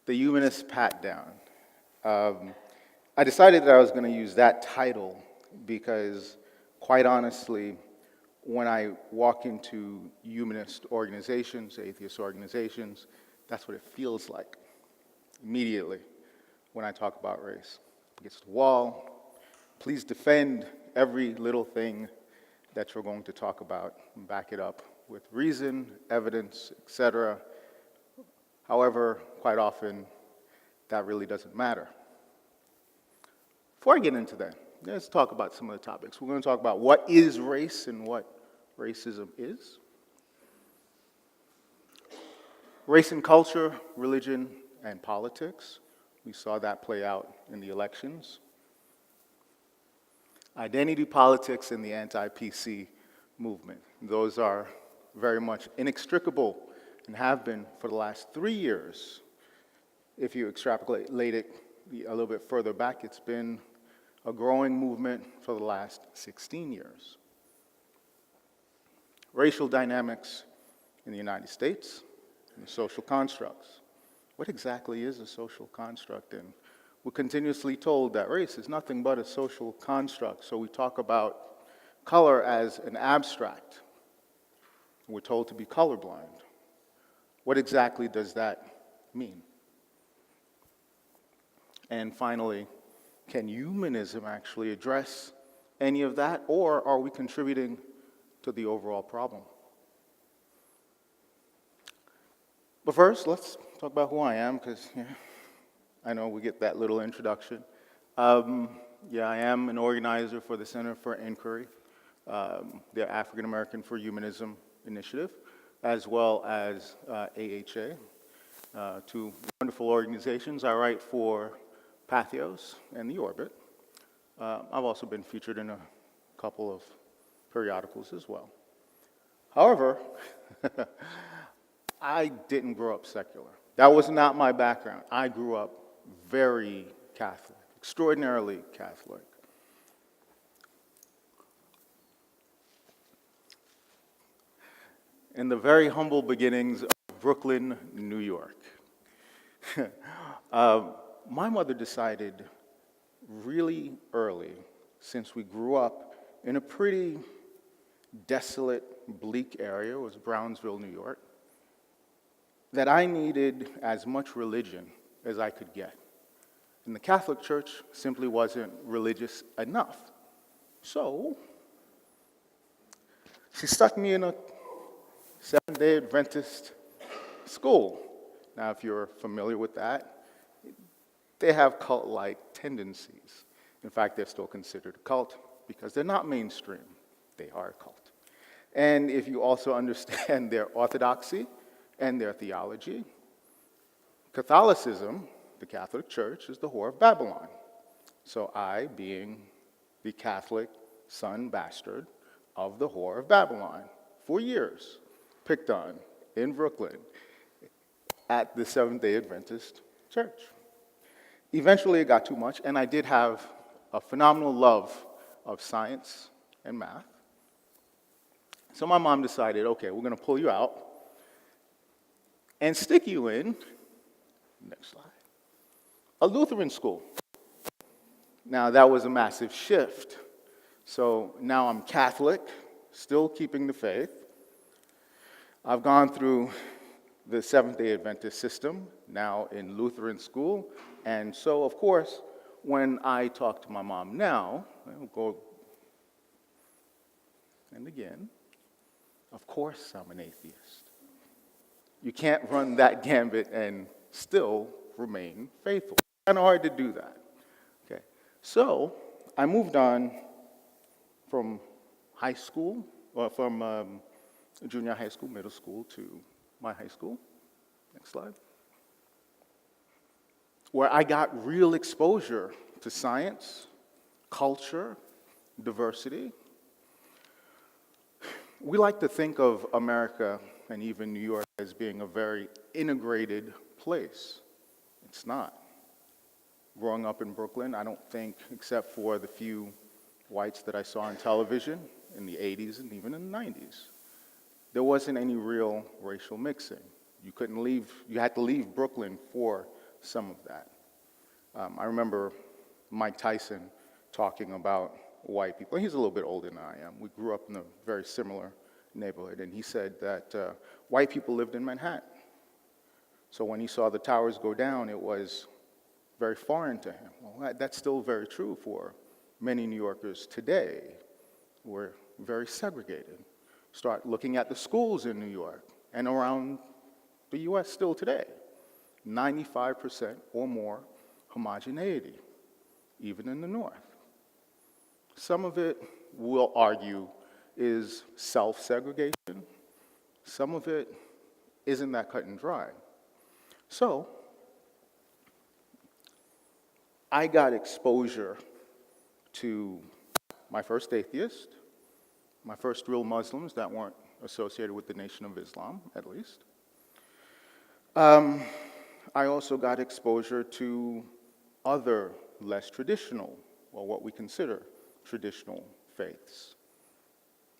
The Humanist pat-down. I decided that I was going to use that title because, quite honestly, when I walk into humanist organizations, atheist organizations, that's what it feels like immediately when I talk about race. Against the wall, please defend every little thing that you're going to talk about and back it up with reason, evidence, etc. However, quite often, that really doesn't matter. Before I get into that, let's talk about some of the topics. We're going to talk about what is race and what racism is. Race and culture, religion, and politics. We saw that play out in the elections. Identity politics and the anti-PC movement. Those are very much inextricable and have been for the last 3 years. If you extrapolate it a little bit further back, it's been a growing movement for the last 16 years. Racial dynamics in the United States and social constructs. What exactly is a social construct? And we're continuously told that race is nothing but a social construct, so we talk about color as an abstract. We're told to be colorblind. What exactly does that mean? And finally, can humanism actually address any of that, or are we contributing to the overall problem? But first, let's talk about who I am, because I know we get that little introduction. I am an organizer for the Center for Inquiry, the African American for Humanism initiative, as well as AHA, two wonderful organizations. I write for Pathos and The Orbit. I've also been featured in a couple of periodicals as well. However, I didn't grow up secular. That was not my background. I grew up very Catholic, extraordinarily Catholic. In the very humble beginnings of Brooklyn, New York. My mother decided really early, since we grew up in a pretty desolate, bleak area, it was Brownsville, New York, that I needed as much religion as I could get. And the Catholic Church simply wasn't religious enough. So, she stuck me in a Seventh-day Adventist school. Now, if you're familiar with that, they have cult-like tendencies. In fact, they're still considered a cult because they're not mainstream. They are a cult. And if you also understand their orthodoxy and their theology, Catholicism, the Catholic Church, is the whore of Babylon. So I, being the Catholic son bastard of the whore of Babylon, for years, picked on in Brooklyn at the Seventh-day Adventist Church. Eventually, it got too much, and I did have a phenomenal love of science and math. So my mom decided, okay, we're going to pull you out and stick you in, next slide, a Lutheran school. Now, that was a massive shift. So now I'm Catholic, still keeping the faith. I've gone through the Seventh-day Adventist system, now in Lutheran school. And so, of course, when I talk to my mom now, I'll go, and again, of course I'm an atheist. You can't run that gambit and still remain faithful. It's kind of hard to do that. Okay, so I moved on from high school, or from junior high school, middle school, to my high school. Next slide. Where I got real exposure to science, culture, diversity. We like to think of America and even New York as being a very integrated place. It's not. Growing up in Brooklyn, I don't think, except for the few whites that I saw on television in the 80s and even in the 90s, there wasn't any real racial mixing. You had to leave Brooklyn for some of that. I remember Mike Tyson talking about white people. He's a little bit older than I am. We grew up in a very similar neighborhood, and he said that white people lived in Manhattan. So when he saw the towers go down, it was very foreign to him. Well, that's still very true for many New Yorkers today. We're very segregated. Start looking at the schools in New York and around the US still today. 95% or more homogeneity, even in the North. Some of it, we'll argue, is self-segregation. Some of it isn't that cut and dry. So, I got exposure to my first atheist, my first real Muslims that weren't associated with the Nation of Islam, at least. I also got exposure to other less traditional, or what we consider traditional faiths,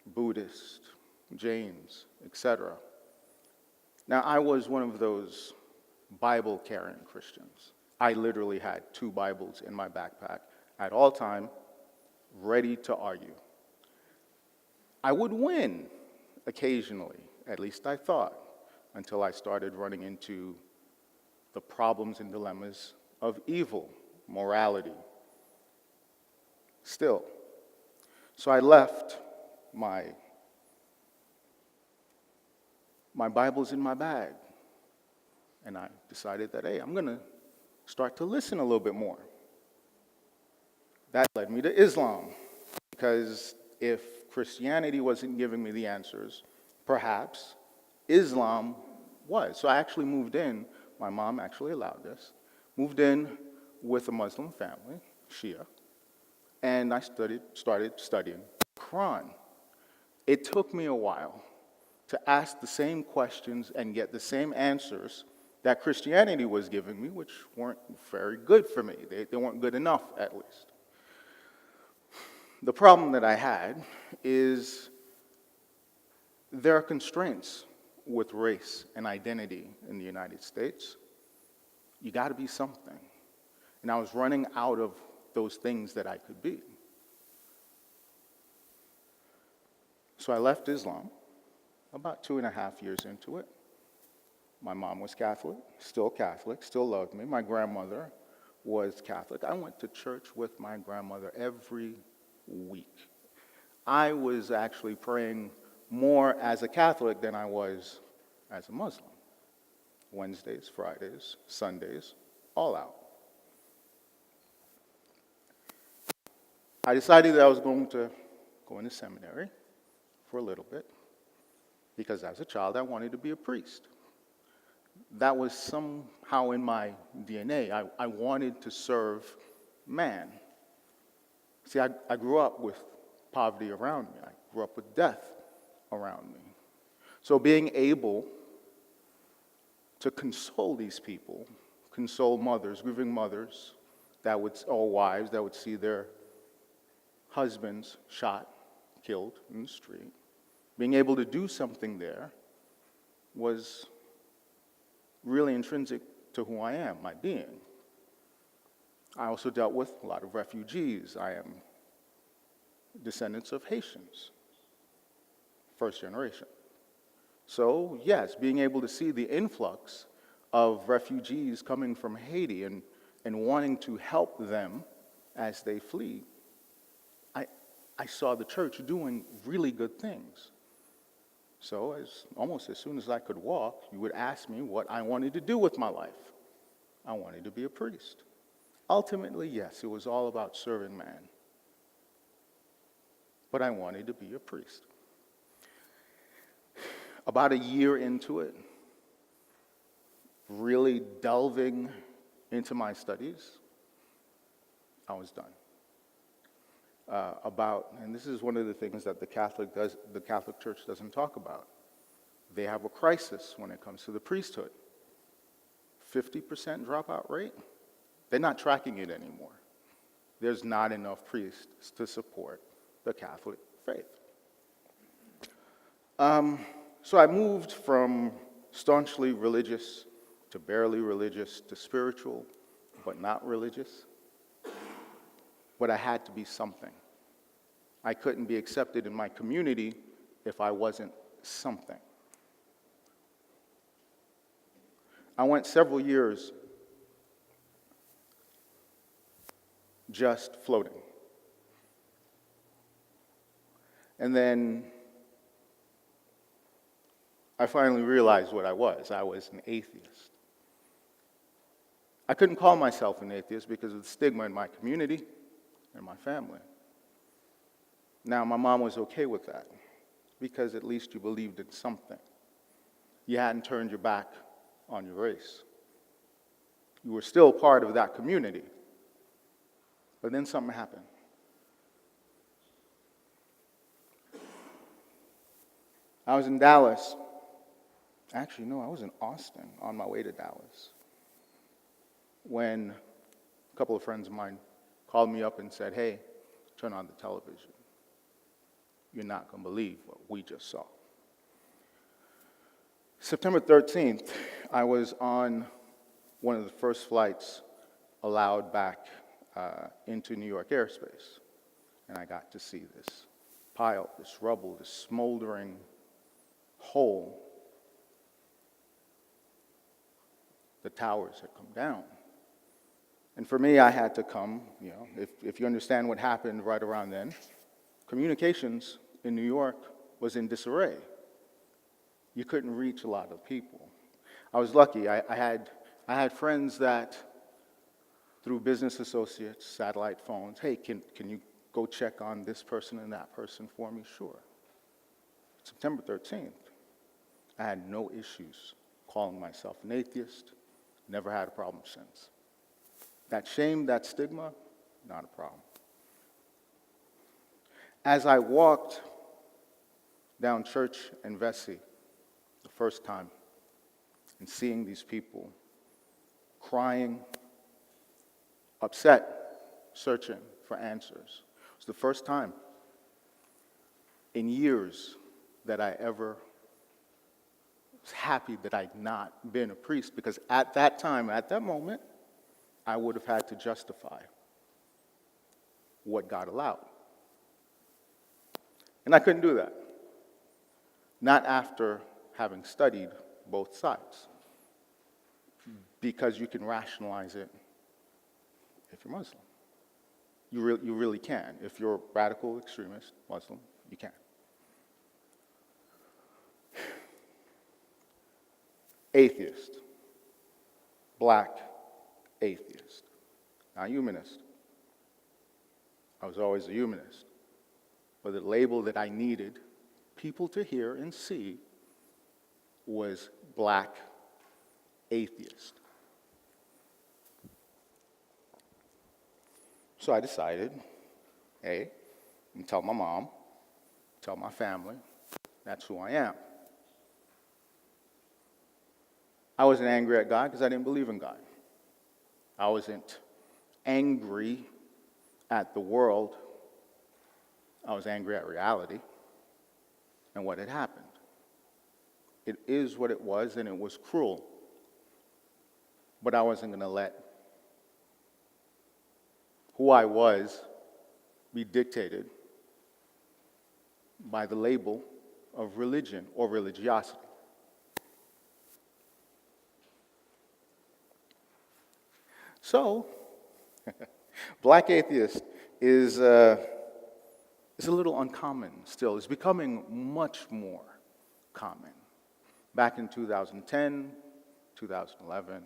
Buddhist, Jains, etc. Now, I was one of those Bible-carrying Christians. I literally had 2 Bibles in my backpack at all time, ready to argue. I would win occasionally, at least I thought, until I started running into the problems and dilemmas of evil, morality. Still. So I left my Bibles in my bag, and I decided that, hey, I'm going to start to listen a little bit more. That led me to Islam, because if Christianity wasn't giving me the answers, perhaps Islam was. So I actually moved in, my mom actually allowed this, moved in with a Muslim family, Shia, and I started studying Quran. It took me a while to ask the same questions and get the same answers that Christianity was giving me, which weren't very good for me. They weren't good enough, at least. The problem that I had is there are constraints with race and identity in the United States. You got to be something. And I was running out of those things that I could be. So I left Islam about 2.5 years into it. My mom was Catholic, still loved me. My grandmother was Catholic. I went to church with my grandmother every week. I was actually praying more as a Catholic than I was as a Muslim. Wednesdays, Fridays, Sundays, all out. I decided that I was going to go into seminary for a little bit because as a child I wanted to be a priest. That was somehow in my DNA. I wanted to serve man. See, I grew up with poverty around me. I grew up with death around me. So being able to console these people, console mothers, grieving mothers, or wives that would see their husbands shot, killed in the street, being able to do something there was really intrinsic to who I am, my being. I also dealt with a lot of refugees. I am descendants of Haitians, first generation. So yes, being able to see the influx of refugees coming from Haiti and wanting to help them as they flee, I saw the church doing really good things. So almost as soon as I could walk, you would ask me what I wanted to do with my life. I wanted to be a priest. Ultimately, yes, it was all about serving man. But I wanted to be a priest. About a year into it, really delving into my studies, I was done. And this is one of the things that the Catholic Church doesn't talk about. They have a crisis when it comes to the priesthood. 50% dropout rate, they're not tracking it anymore. There's not enough priests to support the Catholic faith. So I moved from staunchly religious to barely religious to spiritual, but not religious. But I had to be something. I couldn't be accepted in my community if I wasn't something. I went several years just floating. And then I finally realized what I was. I was an atheist. I couldn't call myself an atheist because of the stigma in my community and my family. Now, my mom was okay with that because at least you believed in something. You hadn't turned your back on your race. You were still part of that community. But then something happened. I was in Dallas. Actually, no, I was in Austin on my way to Dallas when a couple of friends of mine called me up and said, hey, turn on the television. You're not going to believe what we just saw. September 13th, I was on one of the first flights allowed back into New York airspace. And I got to see this pile, this rubble, this smoldering hole. The towers had come down. And for me, I had to come, if you understand what happened right around then, communications in New York was in disarray. You couldn't reach a lot of people. I was lucky. I had friends that, through business associates, satellite phones, hey, can you go check on this person and that person for me? Sure. September 13th, I had no issues calling myself an atheist. Never had a problem since. That shame, that stigma, not a problem. As I walked down Church and Vesey the first time and seeing these people crying, upset, searching for answers, it was the first time in years that I ever was happy that I'd not been a priest, because at that time, at that moment, I would have had to justify what God allowed. And I couldn't do that. Not after having studied both sides. Because you can rationalize it if you're Muslim. You really can. If you're a radical extremist Muslim, you can. Atheist. Black atheist. Not humanist. I was always a humanist. But the label that I needed people to hear and see was black atheist. So I decided, hey, I'm tell my mom, tell my family, that's who I am. I wasn't angry at God because I didn't believe in God. I wasn't angry at the world. I was angry at reality and what had happened. It is what it was, and it was cruel. But I wasn't going to let who I was be dictated by the label of religion or religiosity. So, black atheist is a little uncommon still. It's becoming much more common. Back in 2010, 2011,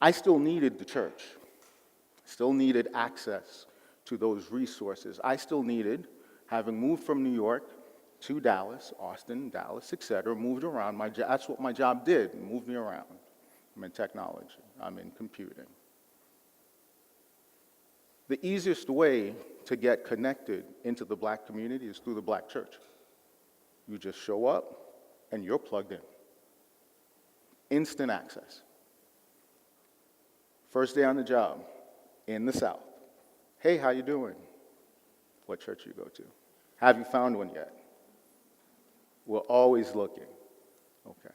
I still needed the church. Still needed access to those resources. I still needed, having moved from New York to Dallas, Austin, Dallas, etc., moved around. That's what my job did, moved me around. I'm in technology. I'm in computing. The easiest way to get connected into the black community is through the black church. You just show up and you're plugged in. Instant access. First day on the job, in the South. Hey, how you doing? What church you go to? Have you found one yet? We're always looking. Okay.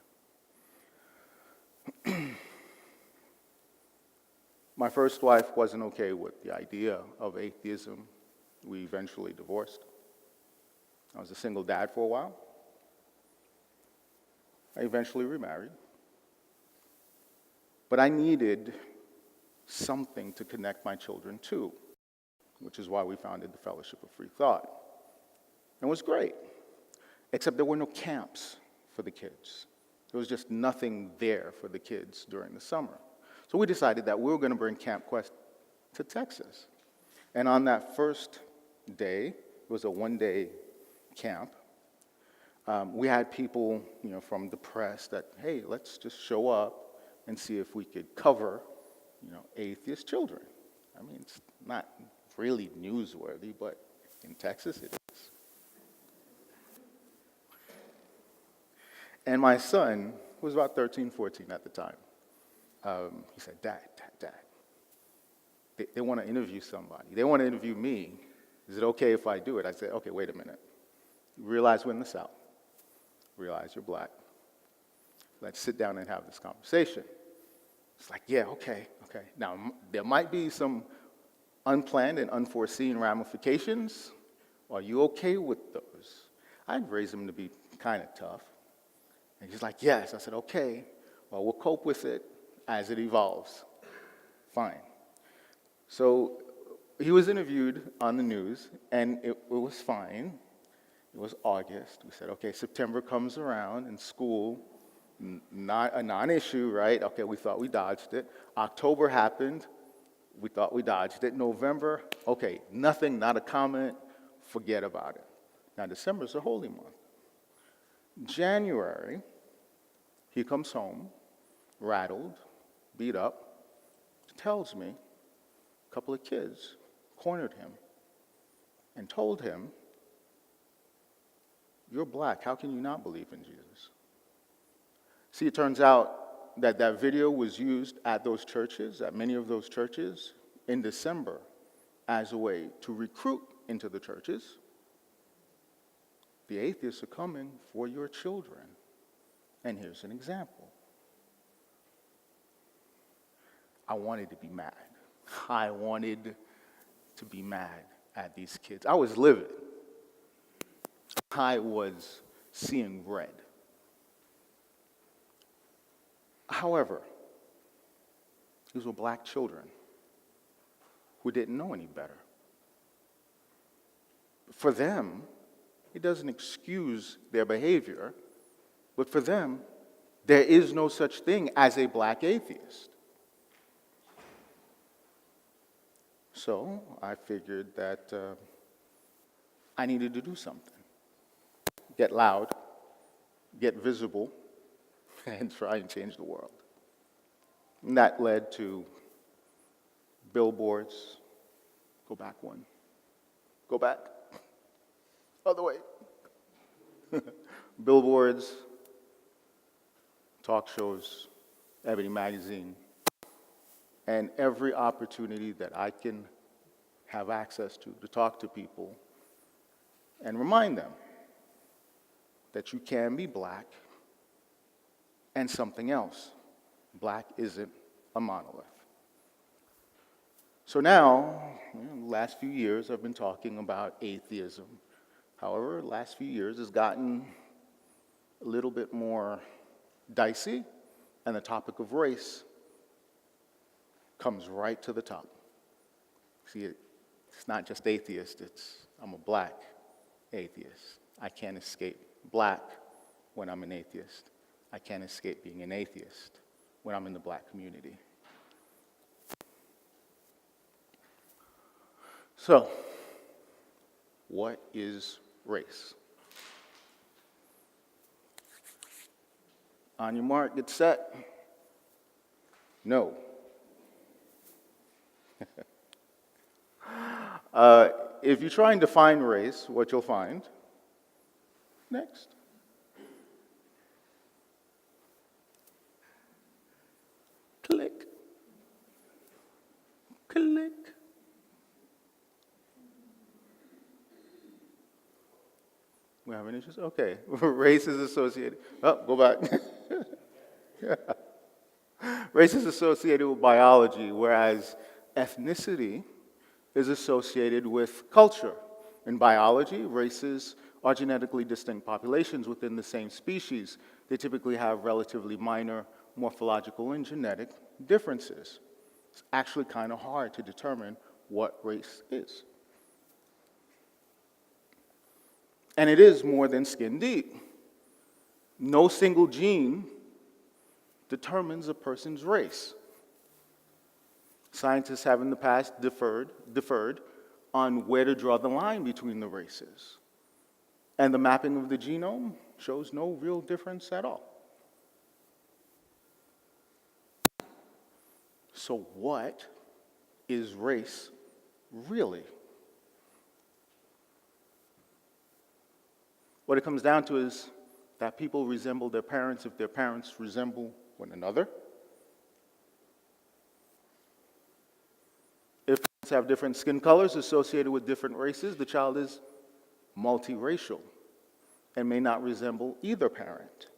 My first wife wasn't okay with the idea of atheism. We eventually divorced. I was a single dad for a while. I eventually remarried. But I needed something to connect my children to, which is why we founded the Fellowship of Free Thought. And it was great, except there were no camps for the kids. There was just nothing there for the kids during the summer. So we decided that we were going to bring Camp Quest to Texas. And on that first day, it was a one-day camp, we had people, from the press that, hey, let's just show up and see if we could cover, atheist children. I mean, it's not really newsworthy, but in Texas it is. And my son, who was about 13, 14 at the time, he said, Dad, they want to interview somebody. They want to interview me. Is it okay if I do it? I said, okay, wait a minute. You realize we're in the South. Realize you're black. Let's sit down and have this conversation. It's like, yeah, okay. Now, there might be some unplanned and unforeseen ramifications. Are you okay with those? I'd raise him to be kind of tough. And he's like, yes. I said, okay, well, we'll cope with it as it evolves. Fine. So he was interviewed on the news, and it was fine. It was August. We said, okay, September comes around, and school, not a non-issue, right? Okay, we thought we dodged it. October happened. We thought we dodged it. November, okay, nothing, not a comment, forget about it. Now, December's a holy month. January, he comes home, rattled, beat up, tells me a couple of kids cornered him and told him, you're black, how can you not believe in Jesus? See, it turns out that that video was used at those churches, at many of those churches, in December as a way to recruit into the churches. The atheists are coming for your children. And here's an example. I wanted to be mad. I wanted to be mad at these kids. I was livid. I was seeing red. However, these were black children who didn't know any better. For them, it doesn't excuse their behavior, but for them, there is no such thing as a black atheist. So I figured that I needed to do something. Get loud, get visible, and try and change the world. And that led to billboards. Go back one. Go back. Other way. Billboards, talk shows, Ebony Magazine, and every opportunity that I can have access to talk to people and remind them that you can be black and something else. Black isn't a monolith. So now, the last few years, I've been talking about atheism. However, the last few years has gotten a little bit more dicey, and the topic of race comes right to the top. See, it's not just atheist, I'm a black atheist. I can't escape black when I'm an atheist. I can't escape being an atheist when I'm in the black community. So, what is race? On your mark, get set. No. If you try and define race, what you'll find, next. Click. Click. We having issues? Okay. Race is associated. Oh, go back. Yeah. Race is associated with biology, whereas ethnicity is associated with culture. In biology, races are genetically distinct populations within the same species. They typically have relatively minor morphological and genetic differences. It's actually kind of hard to determine what race is. And it is more than skin deep. No single gene determines a person's race. Scientists have in the past differed on where to draw the line between the races. And the mapping of the genome shows no real difference at all. So what is race really? What it comes down to is that people resemble their parents if their parents resemble one another. If parents have different skin colors associated with different races, the child is multiracial and may not resemble either parent.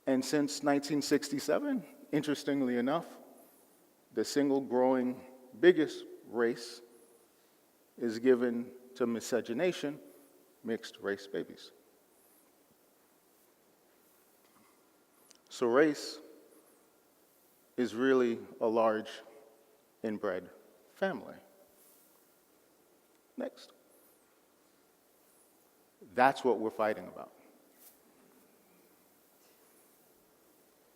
And since 1967, interestingly enough, the single growing biggest race is given to miscegenation, mixed race babies. So race is really a large inbred family. Next. That's what we're fighting about.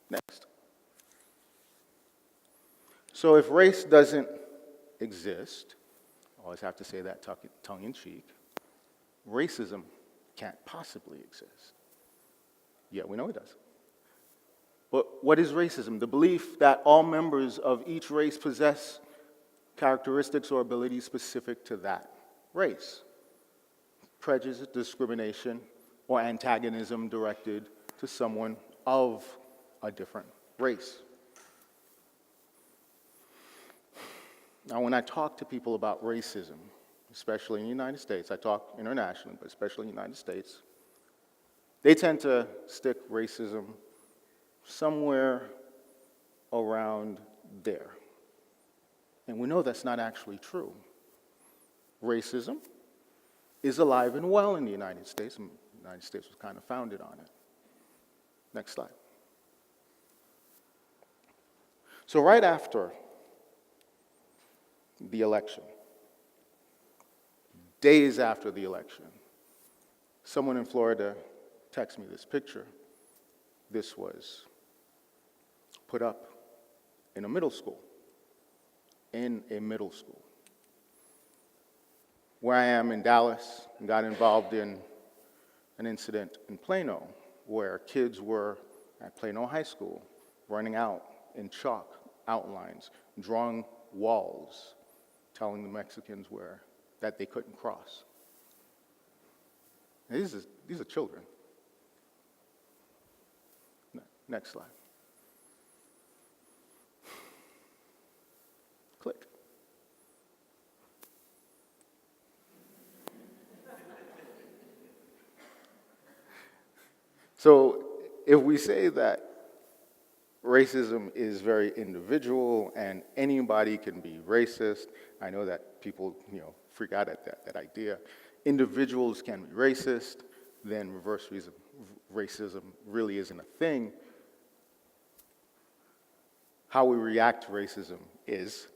Next. So if race doesn't exist, I always have to say that tongue-in-cheek, racism can't possibly exist. Yeah, we know it does. But what is racism? The belief that all members of each race possess characteristics or abilities specific to that race. Prejudice, discrimination, or antagonism directed to someone of a different race. Now, when I talk to people about racism, especially in the United States, I talk internationally, but especially in the United States, they tend to stick racism somewhere around there. And we know that's not actually true. Racism is alive and well in the United States, and the United States was kind of founded on it. Next slide. So right after the election, days after the election, someone in Florida texted me this picture. This was put up in a middle school. Where I am in Dallas, got involved in an incident in Plano where kids were at Plano High School running out in chalk outlines, drawing walls, telling the Mexicans that they couldn't cross. And these are children. Next slide. Click. So if we say that racism is very individual and anybody can be racist, I know that people freak out at that idea. Individuals can be racist, then reverse racism really isn't a thing. How we react to racism is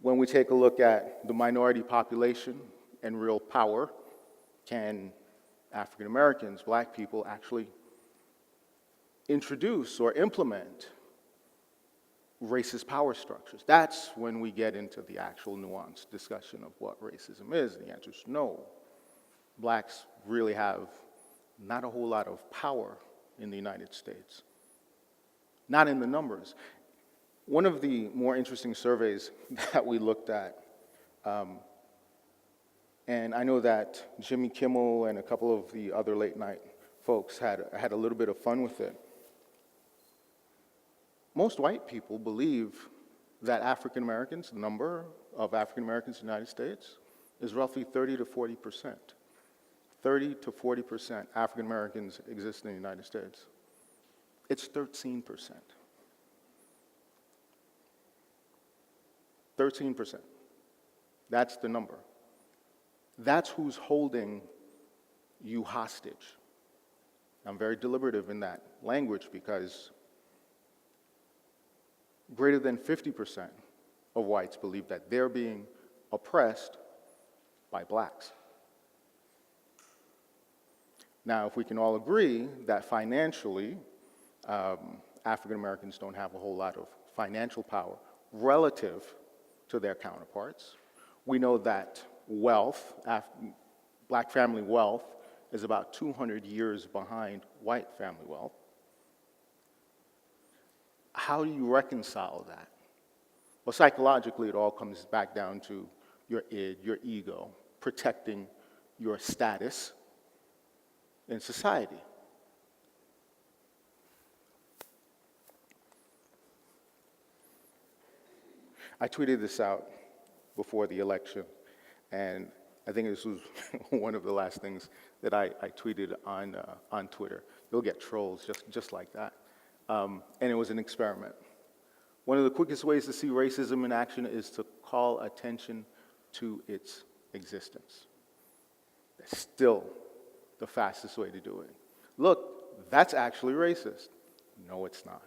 when we take a look at the minority population and real power, can African Americans, black people, actually introduce or implement racist power structures? That's when we get into the actual nuanced discussion of what racism is. The answer is no. Blacks really have not a whole lot of power in the United States. Not in the numbers. One of the more interesting surveys that we looked at, and I know that Jimmy Kimmel and a couple of the other late night folks had a little bit of fun with it. Most white people believe that African Americans, the number of African Americans in the United States, is roughly 30 to 40%. 30 to 40% African Americans exist in the United States. It's 13%. 13%. That's the number. That's who's holding you hostage. I'm very deliberative in that language because greater than 50% of whites believe that they're being oppressed by blacks. Now, if we can all agree that financially, African Americans don't have a whole lot of financial power relative to their counterparts, we know that wealth, black family wealth, is about 200 years behind white family wealth. How do you reconcile that? Well, psychologically, it all comes back down to your id, your ego, protecting your status in society. I tweeted this out before the election, and I think this was one of the last things that I tweeted on Twitter. You'll get trolls just like that. And it was an experiment. One of the quickest ways to see racism in action is to call attention to its existence. That's still the fastest way to do it. Look, that's actually racist. No, it's not.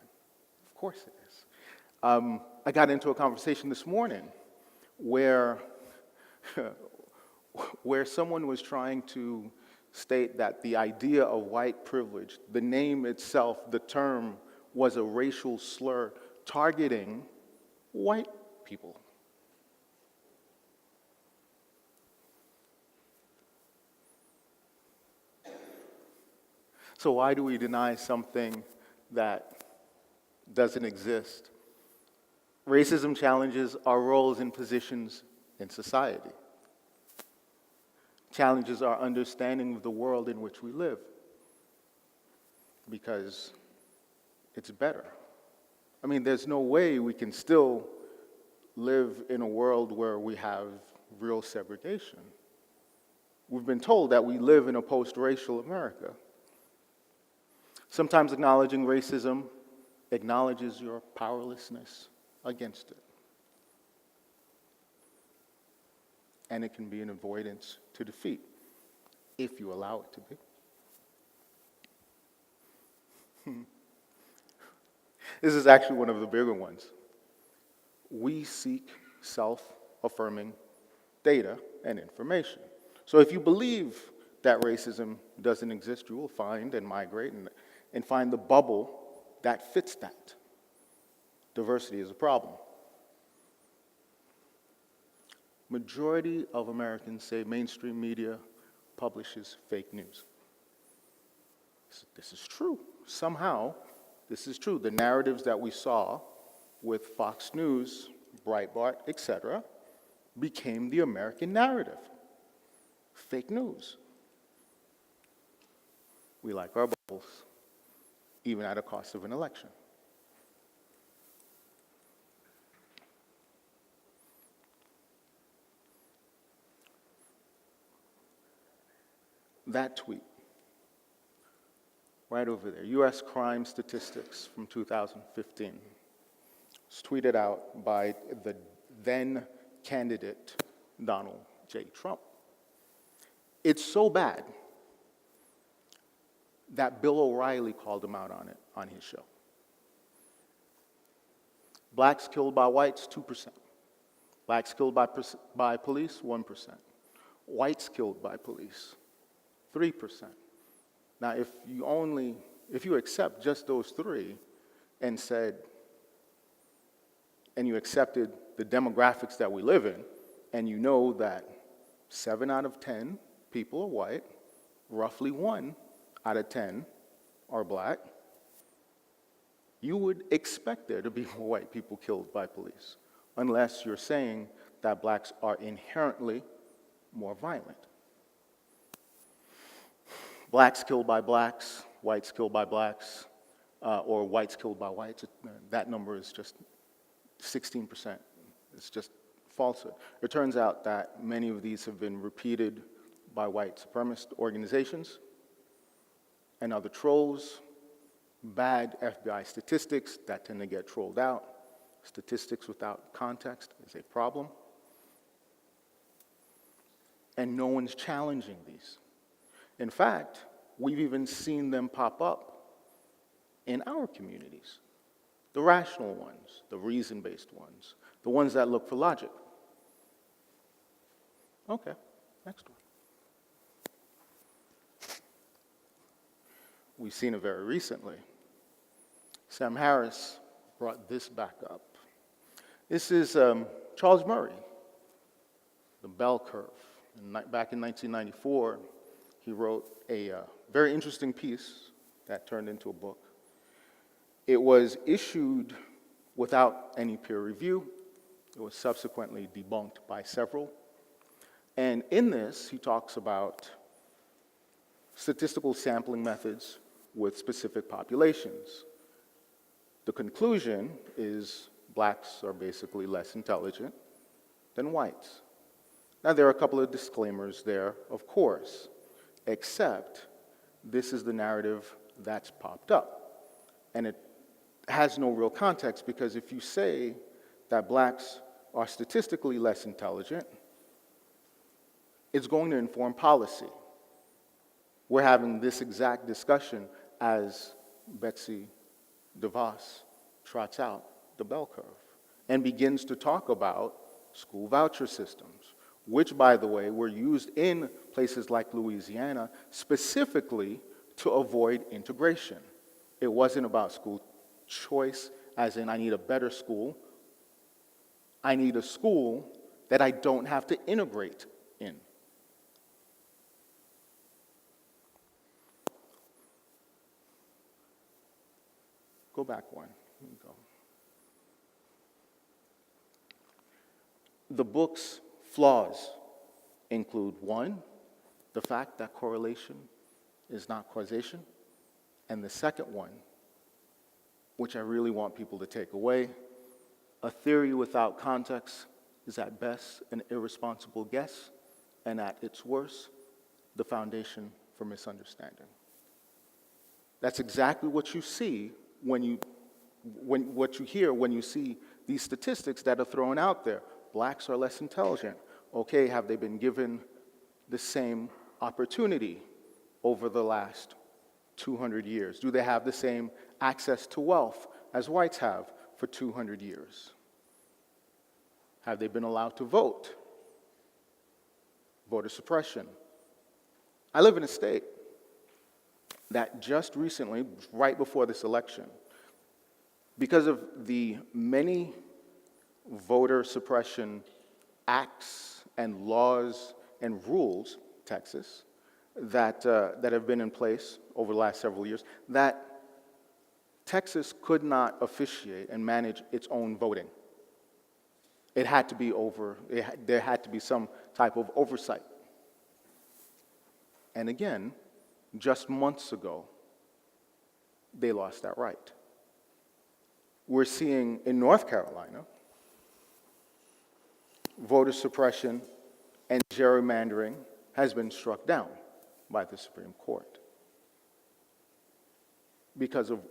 Of course it is. I got into a conversation this morning where someone was trying to state that the idea of white privilege, the name itself, the term, was a racial slur targeting white people. So why do we deny something that doesn't exist? Racism challenges our roles and positions in society. Challenges our understanding of the world in which we live, because it's better. I mean, there's no way we can still live in a world where we have real segregation. We've been told that we live in a post-racial America. Sometimes acknowledging racism acknowledges your powerlessness against it. And it can be an avoidance to defeat, if you allow it to be. This is actually one of the bigger ones. We seek self-affirming data and information. So if you believe that racism doesn't exist, you will find and migrate and find the bubble that fits that. Diversity is a problem. Majority of Americans say mainstream media publishes fake news. This is true. Somehow, this is true. The narratives that we saw with Fox News, Breitbart, etc., became the American narrative. Fake news. We like our bubbles, even at a cost of an election. That tweet, right over there, U.S. crime statistics from 2015, was tweeted out by the then candidate Donald J. Trump. It's so bad that Bill O'Reilly called him out on it on his show. Blacks killed by whites, 2%. Blacks killed by police, 1%. Whites killed by police, 3%. Now, if you accept just those three and you accepted the demographics that we live in, and you know that 7 out of 10 people are white, roughly 1 out of 10 are black, you would expect there to be more white people killed by police, unless you're saying that blacks are inherently more violent. Blacks killed by blacks, whites killed by blacks, or whites killed by whites, that number is just 16%. It's just falsehood. It turns out that many of these have been repeated by white supremacist organizations and other trolls bad FBI statistics that tend to get trolled out. Statistics without context is a problem. And no one's challenging these. In fact, we've even seen them pop up in our communities. The rational ones, the reason-based ones, the ones that look for logic. Okay, next one. We've seen it very recently. Sam Harris brought this back up. This is Charles Murray, the bell curve. Back in 1994, he wrote a very interesting piece that turned into a book. It was issued without any peer review. It was subsequently debunked by several. And in this, he talks about statistical sampling methods with specific populations. The conclusion is blacks are basically less intelligent than whites. Now, there are a couple of disclaimers there, of course, except this is the narrative that's popped up. And it has no real context, because if you say that blacks are statistically less intelligent, it's going to inform policy. We're having this exact discussion as Betsy DeVos trots out the bell curve and begins to talk about school voucher systems, which, by the way, were used in places like Louisiana specifically to avoid integration. It wasn't about school choice, as in I need a better school. I need a school that I don't have to integrate in. Go back one. Here we go. The book's flaws include, one, the fact that correlation is not causation, and the second one, which I really want people to take away, a theory without context is at best an irresponsible guess, and at its worst, the foundation for misunderstanding. That's exactly what you see what you hear when you see these statistics that are thrown out there. Blacks are less intelligent. Okay, have they been given the same opportunity over the last 200 years? Do they have the same access to wealth as whites have for 200 years? Have they been allowed to vote? Voter suppression. I live in a state that just recently, right before this election, because of the many voter suppression acts and laws and rules, Texas, that have been in place over the last several years, that Texas could not officiate and manage its own voting. It had to be there had to be some type of oversight. And again, just months ago, they lost that right. We're seeing in North Carolina, voter suppression and gerrymandering has been struck down by the Supreme Court because of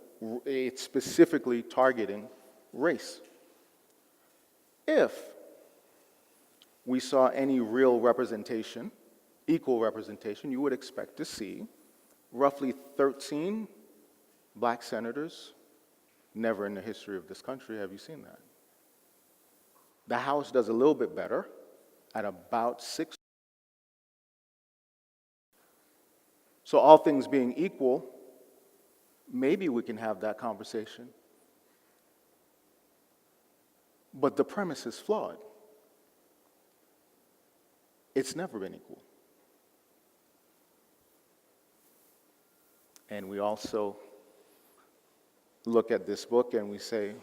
it specifically targeting race. If we saw any real representation, equal representation, you would expect to see roughly 13 black senators. Never in the history of this country have you seen that. The House does a little bit better at about 6. So all things being equal, maybe we can have that conversation. But the premise is flawed. It's never been equal. And we also look at this book and we say,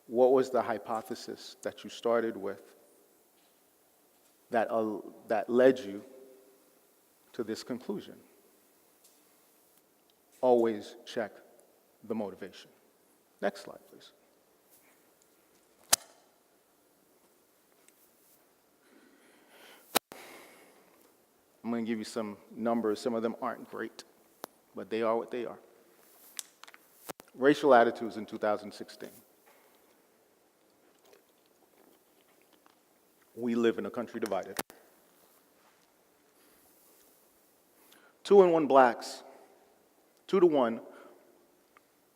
what was the hypothesis that you started with that led you to this conclusion? Always check the motivation. Next slide, please. I'm going to give you some numbers. Some of them aren't great, but they are what they are. Racial attitudes in 2016. We live in a country divided. 2 to 1 blacks, 2 to 1,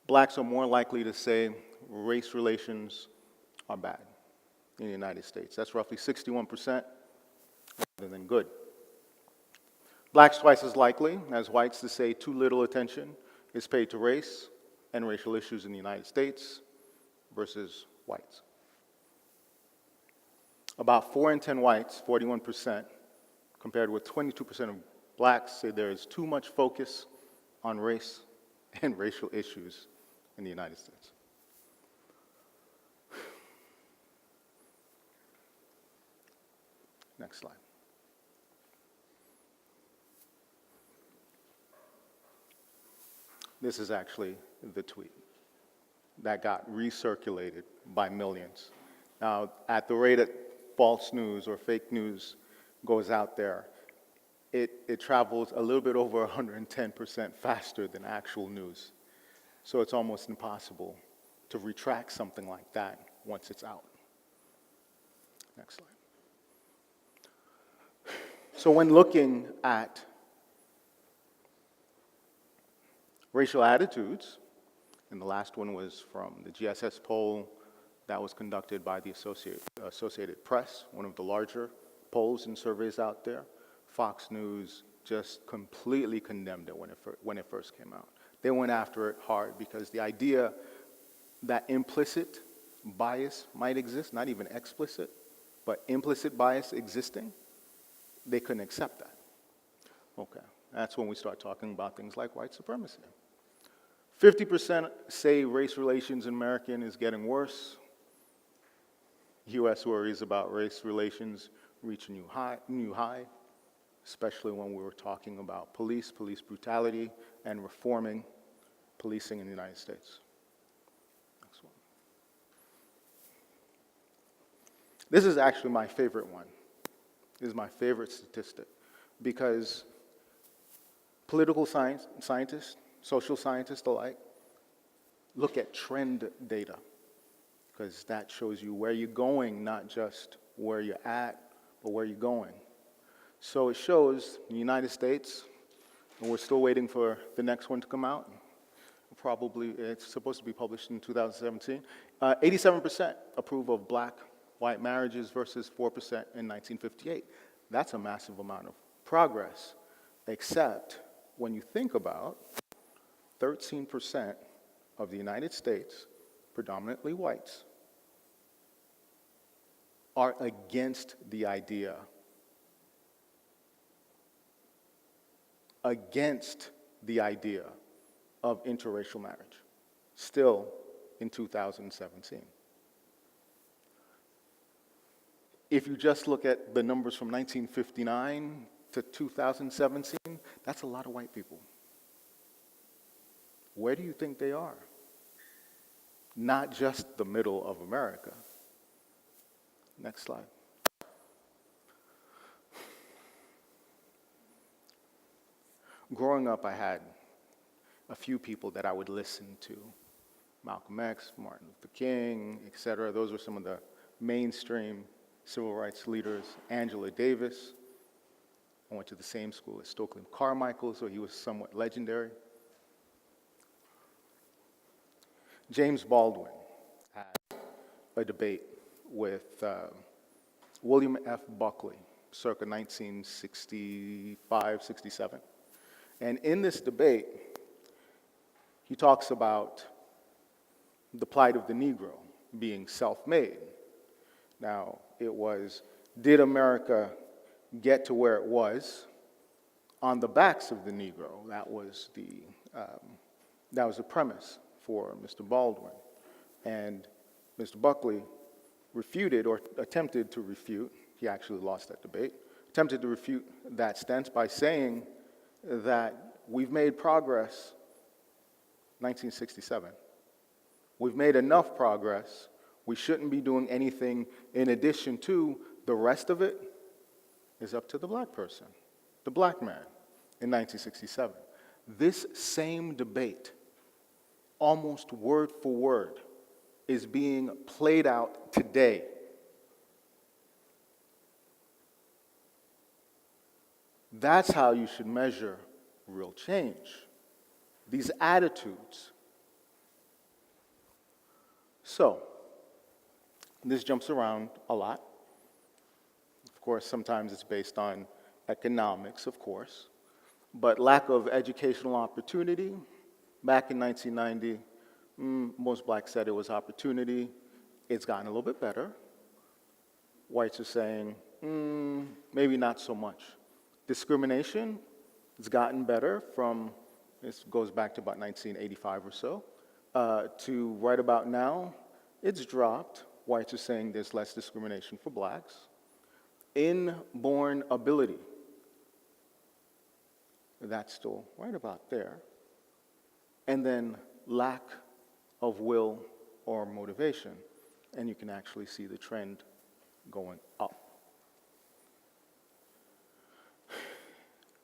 blacks are more likely to say race relations are bad in the United States. That's roughly 61% rather than good. Blacks twice as likely as whites to say too little attention is paid to race and racial issues in the United States versus whites. About 4 in 10 whites, 41%, compared with 22% of blacks, say there is too much focus on race and racial issues in the United States. Next slide. This is actually the tweet that got recirculated by millions. Now, at the rate that false news or fake news goes out there, it travels a little bit over 110% faster than actual news. So it's almost impossible to retract something like that once it's out. Next slide. So when looking at racial attitudes, and the last one was from the GSS poll that was conducted by the Associated Press, one of the larger polls and surveys out there. Fox News just completely condemned it when it first came out. They went after it hard because the idea that implicit bias might exist, not even explicit, but implicit bias existing, they couldn't accept that. Okay, that's when we start talking about things like white supremacy. 50% say race relations in America is getting worse. U.S. worries about race relations reach a new high, especially when we were talking about police brutality, and reforming policing in the United States. Next one. This is actually my favorite one. This is my favorite statistic because political scientists, social scientists alike, look at trend data because that shows you where you're going, not just where you're at, but where you're going. So it shows in the United States, and we're still waiting for the next one to come out. Probably, it's supposed to be published in 2017. 87% approve of black-white marriages versus 4% in 1958. That's a massive amount of progress, except when you think about 13% of the United States, predominantly whites, are against the idea of interracial marriage, still in 2017. If you just look at the numbers from 1959 to 2017, that's a lot of white people. Where do you think they are? Not just the middle of America. Next slide. Growing up, I had a few people that I would listen to. Malcolm X, Martin Luther King, etc. Those were some of the mainstream civil rights leaders. Angela Davis. I went to the same school as Stokely Carmichael, so he was somewhat legendary. James Baldwin had a debate with William F. Buckley, circa 1965, 67. And in this debate, he talks about the plight of the Negro being self-made. Now, it was, did America get to where it was on the backs of the Negro? That was the premise for Mr. Baldwin. And Mr. Buckley refuted, or attempted to refute, he actually lost that debate, attempted to refute that stance by saying that we've made progress, 1967. We've made enough progress. We shouldn't be doing anything in addition to the rest of it is up to the black person, the black man, in 1967. This same debate almost word for word, is being played out today. That's how you should measure real change. These attitudes. So, this jumps around a lot. Of course, sometimes it's based on economics, of course. But lack of educational opportunity, back in 1990, most blacks said it was opportunity. It's gotten a little bit better. Whites are saying, maybe not so much. Discrimination, it's gotten better from, this goes back to about 1985 or so, to right about now, it's dropped. Whites are saying there's less discrimination for blacks. Inborn ability, that's still right about there. And then lack of will or motivation, and you can actually see the trend going up.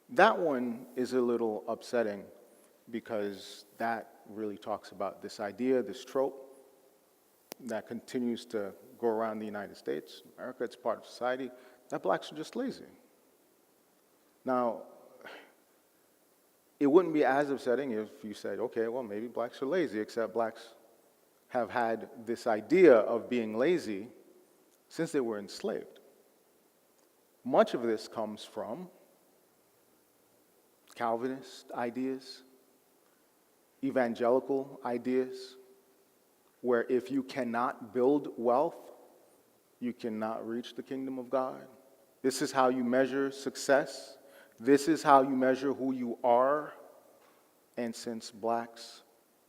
That one is a little upsetting because that really talks about this idea, this trope that continues to go around the United States, America, it's part of society, that blacks are just lazy. Now, it wouldn't be as upsetting if you said, okay, well, maybe blacks are lazy, except blacks have had this idea of being lazy since they were enslaved. Much of this comes from Calvinist ideas, evangelical ideas, where if you cannot build wealth, you cannot reach the kingdom of God. This is how you measure success. This is how you measure who you are. And since blacks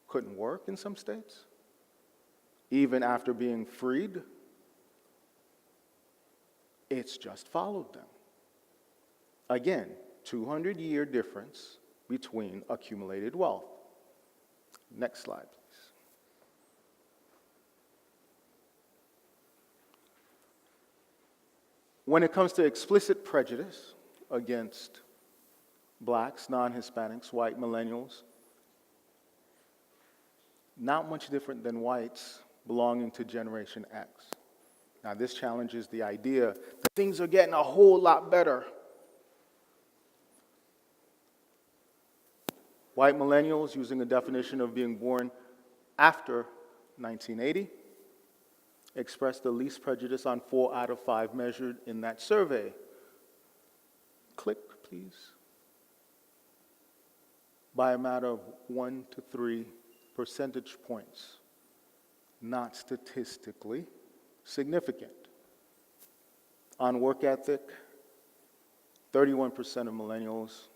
couldn't work in some states, even after being freed, it's just followed them. Again, 200-year difference between accumulated wealth. Next slide, please. When it comes to explicit prejudice against blacks, non-Hispanics, white millennials, not much different than whites belonging to Generation X. Now, this challenges the idea that things are getting a whole lot better. White millennials, using a definition of being born after 1980, expressed the least prejudice on 4 out of 5 measured in that survey. Click, please. By a matter of 1 to 3 percentage points. Not statistically significant. On work ethic, 31% of millennials,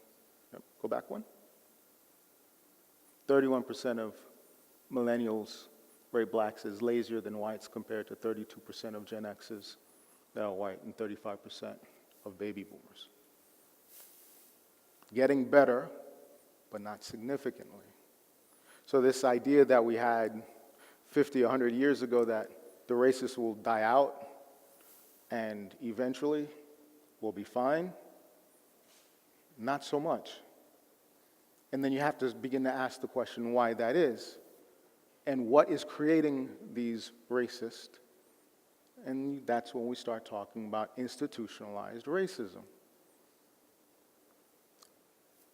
go back one. 31% of millennials rate blacks as lazier than whites compared to 32% of Gen X's that are white and 35% of baby boomers. Getting better, but not significantly. So this idea that we had 50, 100 years ago that the racists will die out and eventually we'll be fine, not so much. And then you have to begin to ask the question why that is. And what is creating these racists? And that's when we start talking about institutionalized racism.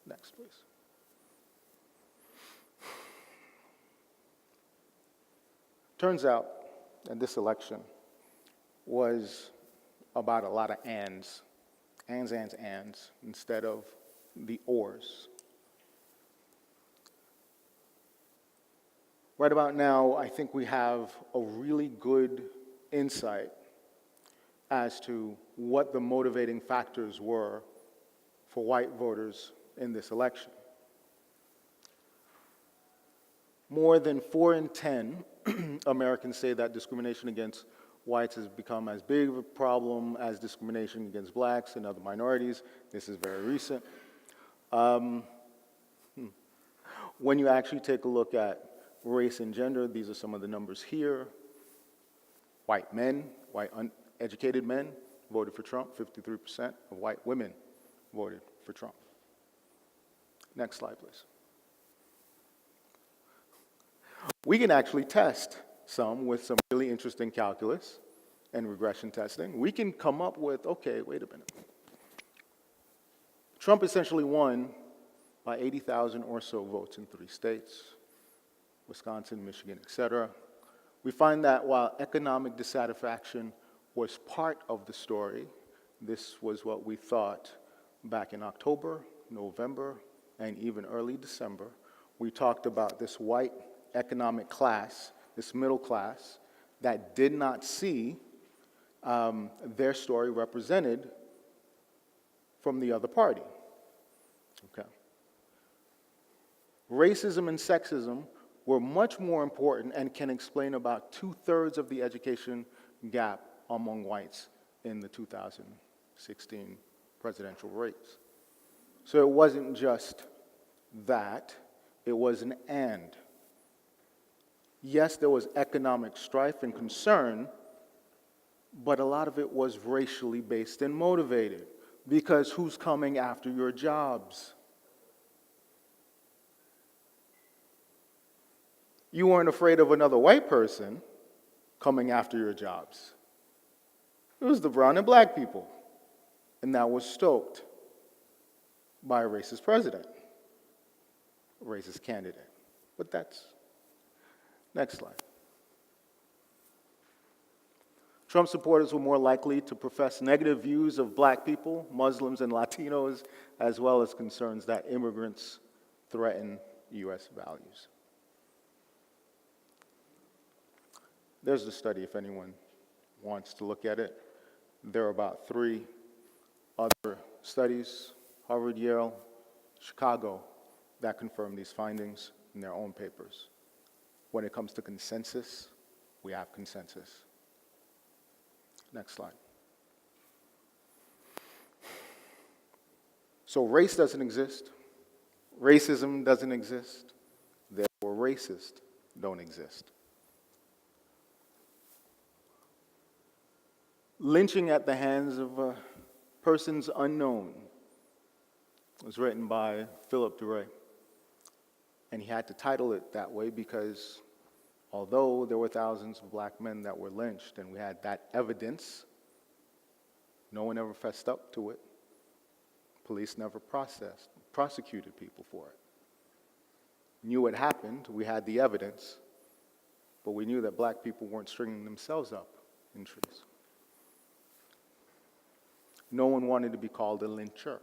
Next, please. Turns out that this election was about a lot of ands, instead of the ors. Right about now, I think we have a really good insight as to what the motivating factors were for white voters in this election. More than 4 in 10 Americans say that discrimination against whites has become as big of a problem as discrimination against blacks and other minorities. This is very recent. When you actually take a look at race and gender, these are some of the numbers here. White men, white uneducated men voted for Trump. 53% of white women voted for Trump. Next slide, please. We can actually test some with some really interesting calculus and regression testing. We can come up with, okay, wait a minute. Trump essentially won by 80,000 or so votes in 3 states, Wisconsin, Michigan, etc. We find that while economic dissatisfaction was part of the story, this was what we thought back in October, November, and even early December. We talked about this white economic class, this middle class, that did not see their story represented from the other party. Okay. Racism and sexism were much more important and can explain about 2/3 of the education gap among whites in the 2016 presidential race. So it wasn't just that, it was an and. Yes, there was economic strife and concern, but a lot of it was racially based and motivated. Because who's coming after your jobs? You weren't afraid of another white person coming after your jobs. It was the brown and black people. And that was stoked by a racist president, a racist candidate. But that's, next slide. Trump supporters were more likely to profess negative views of black people, Muslims, and Latinos, as well as concerns that immigrants threaten U.S. values. There's the study if anyone wants to look at it. There are about 3 other studies, Harvard, Yale, Chicago, that confirm these findings in their own papers. When it comes to consensus, we have consensus. Next slide. So race doesn't exist. Racism doesn't exist. Therefore, racists don't exist. Lynching at the hands of persons unknown was written by Philip DeRay. And he had to title it that way because although there were thousands of black men that were lynched and we had that evidence, no one ever fessed up to it. Police never prosecuted people for it. Knew it happened, we had the evidence, but we knew that black people weren't stringing themselves up in trees. No one wanted to be called a lyncher.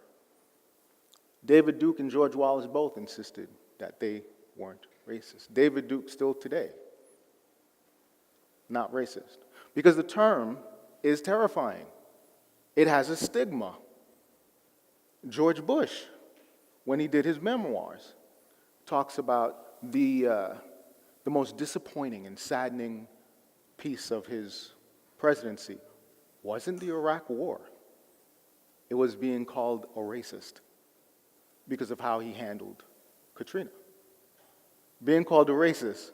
David Duke and George Wallace both insisted that they weren't racist. David Duke still today, not racist. Because the term is terrifying. It has a stigma. George Bush, when he did his memoirs, talks about the most disappointing and saddening piece of his presidency wasn't the Iraq War. It was being called a racist because of how he handled Katrina. Being called a racist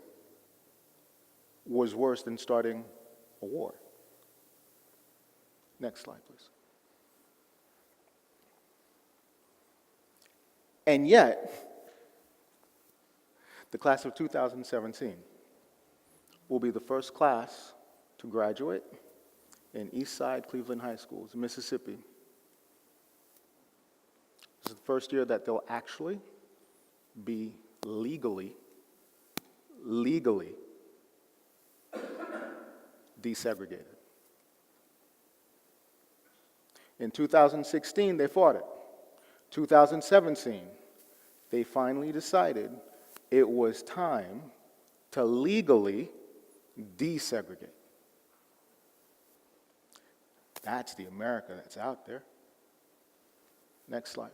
was worse than starting a war. Next slide, please. And yet, the class of 2017 will be the first class to graduate in Eastside Cleveland High Schools, Mississippi. This is the first year that they'll actually be legally desegregated. In 2016, they fought it. 2017, they finally decided it was time to legally desegregate. That's the America that's out there. Next slide.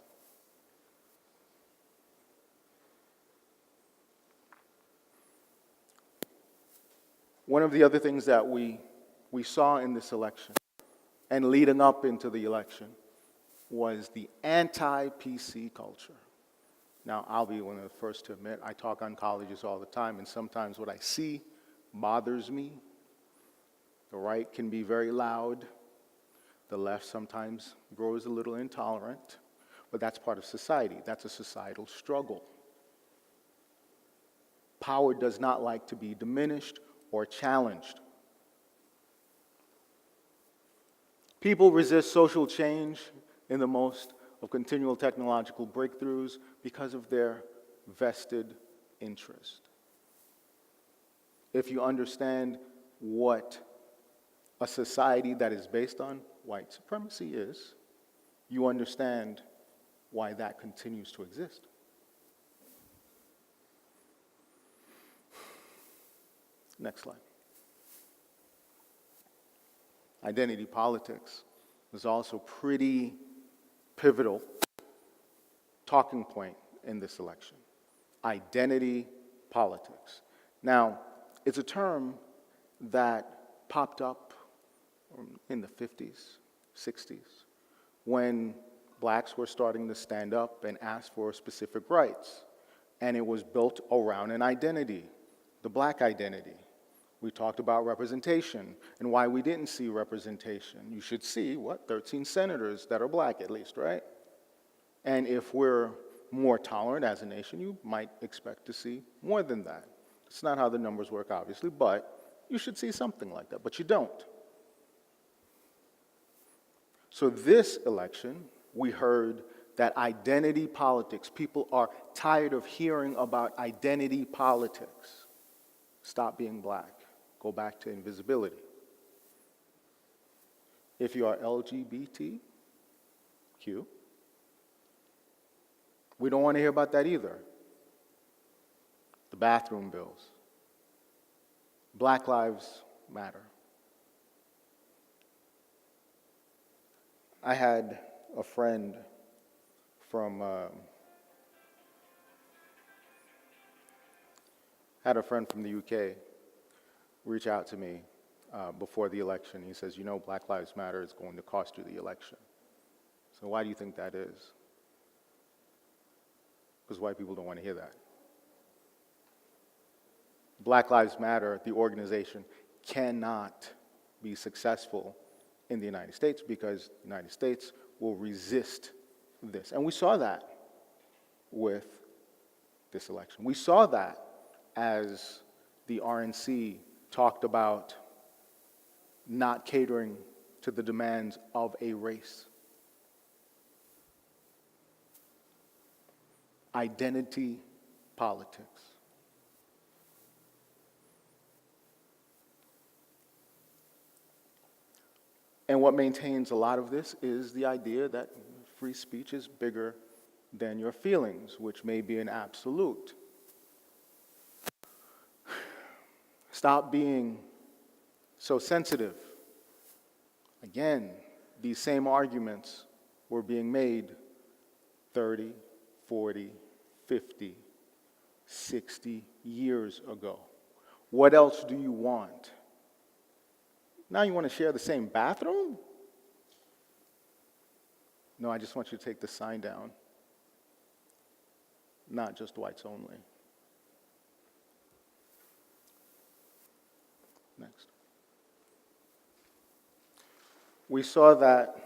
One of the other things that we saw in this election and leading up into the election was the anti-PC culture. Now, I'll be one of the first to admit, I talk on colleges all the time, and sometimes what I see bothers me. The right can be very loud. The left sometimes grows a little intolerant. But that's part of society. That's a societal struggle. Power does not like to be diminished or challenged. People resist social change in the most of continual technological breakthroughs because of their vested interest. If you understand what a society that is based on white supremacy is, you understand why that continues to exist. Next slide. Identity politics is also pretty pivotal talking point in this election. Identity politics. Now, it's a term that popped up in the 50s, 60s, when blacks were starting to stand up and ask for specific rights. And it was built around an identity, the black identity. We talked about representation and why we didn't see representation. You should see, 13 senators that are black at least, right? And if we're more tolerant as a nation, you might expect to see more than that. It's not how the numbers work, obviously, but you should see something like that, but you don't. So this election, we heard that identity politics, people are tired of hearing about identity politics. Stop being black. Go back to invisibility. If you are LGBTQ, we don't want to hear about that either. The bathroom bills. Black Lives Matter. I had a friend from the UK reach out to me before the election. He says, Black Lives Matter is going to cost you the election. So why do you think that is? Because white people don't want to hear that. Black Lives Matter, the organization, cannot be successful in the United States because the United States will resist this. And we saw that with this election. We saw that as the RNC talked about not catering to the demands of a race. Identity politics. And what maintains a lot of this is the idea that free speech is bigger than your feelings, which may be an absolute. Stop being so sensitive. Again, these same arguments were being made 30, 40, 50, 60 years ago. What else do you want? Now you want to share the same bathroom? No, I just want you to take the sign down. Not just whites only. Next. We saw that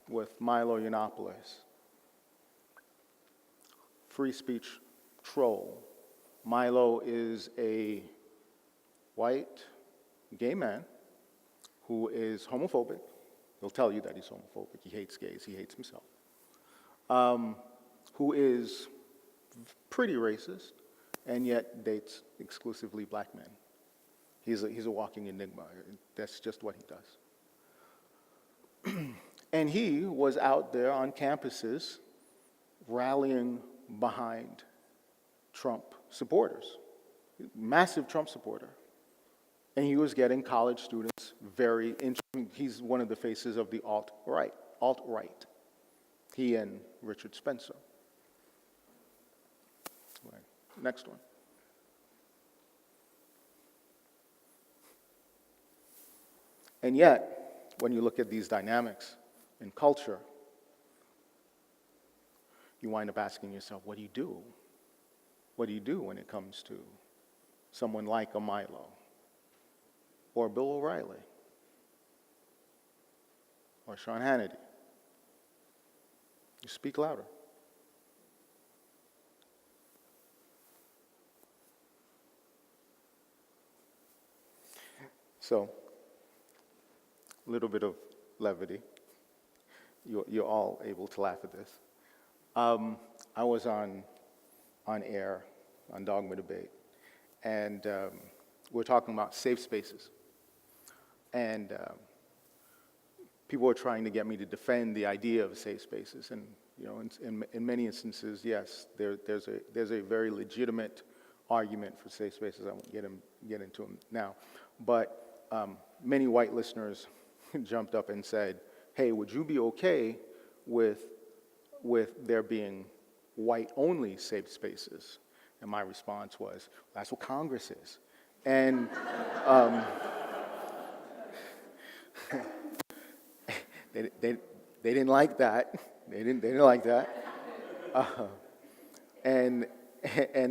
with Milo Yiannopoulos. Free speech troll. Milo is a white gay man who is homophobic. He'll tell you that he's homophobic. He hates gays. He hates himself. Who is pretty racist and yet dates exclusively black men. He's a walking enigma. That's just what he does. And he was out there on campuses rallying behind Trump supporters. Massive Trump supporter. And he was getting college students very interested. He's one of the faces of the alt-right. He and Richard Spencer. Right. Next one. And yet, when you look at these dynamics in culture, you wind up asking yourself, what do you do? What do you do when it comes to someone like a Milo? Or Bill O'Reilly? Or Sean Hannity? You speak louder. So, a little bit of levity. You're all able to laugh at this. I was on air, on Dogma Debate, and we're talking about safe spaces. And people were trying to get me to defend the idea of safe spaces. And in many instances, yes, there's a very legitimate argument for safe spaces. I won't get into them now. But many white listeners jumped up and said, hey, would you be okay with there being white-only safe spaces? And my response was, that's what Congress is. And they didn't like that. They didn't like that. And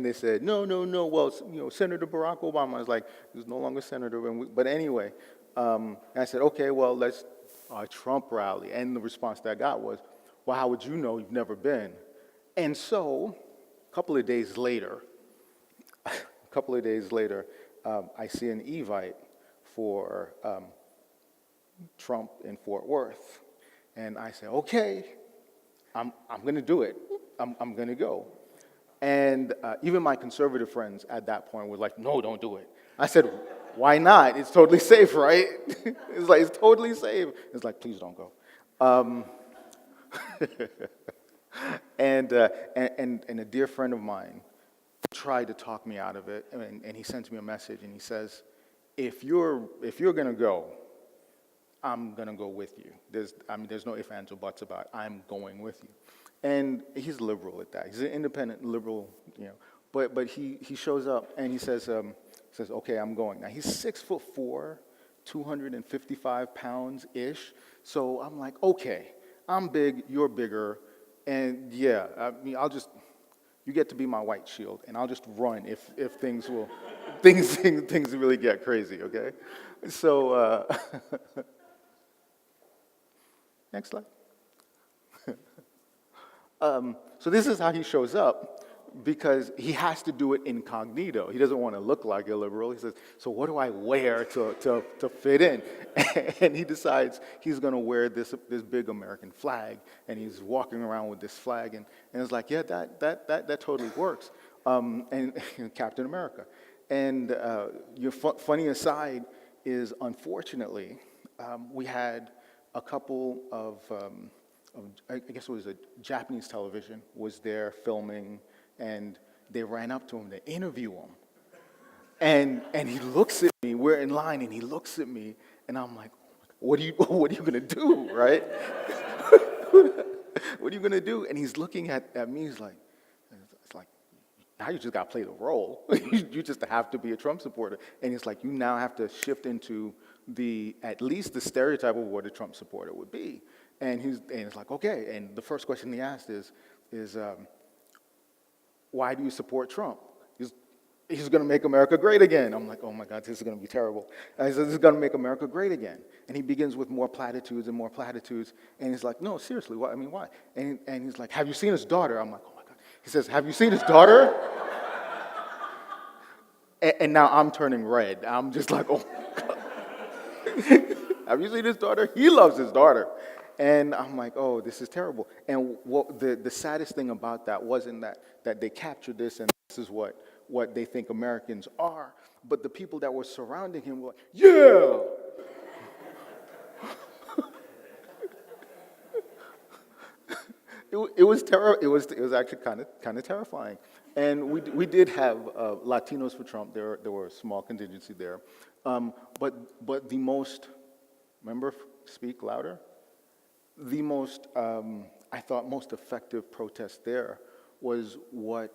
they said, no. Well, Senator Barack Obama is like, he's no longer senator. But anyway, I said, okay, well, let's Trump rally. And the response that I got was, well, how would you know? You've never been. And so, a couple of days later, I see an evite for Trump in Fort Worth. And I said, okay, I'm going to do it. I'm going to go. And even my conservative friends at that point were like, no, don't do it. I said, why not? It's totally safe, right? It's totally safe. It's like, please don't go. And a dear friend of mine tried to talk me out of it, and he sent me a message, and he says, if you're going to go, I'm going to go with you. There's no ifs, ands, or buts about it. I'm going with you. And he's liberal at that. He's an independent liberal, But he shows up and he says, okay, I'm going. Now he's 6'4", 255 pounds ish. So I'm like, okay, I'm big, you're bigger, and yeah, you get to be my white shield, and I'll just run if things really get crazy. Okay, so next slide. So this is how he shows up, because he has to do it incognito. He doesn't want to look like a liberal. He says, so what do I wear to fit in? And he decides he's going to wear this big American flag, and he's walking around with this flag, and it's like, yeah, that totally works. And Captain America. And your funny aside is, unfortunately, we had a couple of I guess it was a Japanese television was there filming, and they ran up to him to interview him. And he looks at me, we're in line, and he looks at me, and I'm like, what are you gonna do, right? What are you gonna do? And he's looking at me, he's like, it's like, now you just gotta play the role. You just have to be a Trump supporter. And it's like, you now have to shift into at least the stereotype of what a Trump supporter would be. And it's like, okay. And the first question he asked is why do you support Trump? He's going to make America great again. I'm like, oh my God, this is going to be terrible. And he says, this is going to make America great again. And he begins with more platitudes and more platitudes. And he's like, no, seriously, why? And he's like, have you seen his daughter? I'm like, oh my God. He says, have you seen his daughter? And now I'm turning red. I'm just like, oh my God. Have you seen his daughter? He loves his daughter. And I'm like, oh, this is terrible. And what the saddest thing about that wasn't that they captured this and this is what they think Americans are, but the people that were surrounding him were like, yeah! It was terrible. It was actually kind of terrifying. And we did have Latinos for Trump. There were a small contingency there. But the most, remember, speak louder? The most, I thought, most effective protest there was what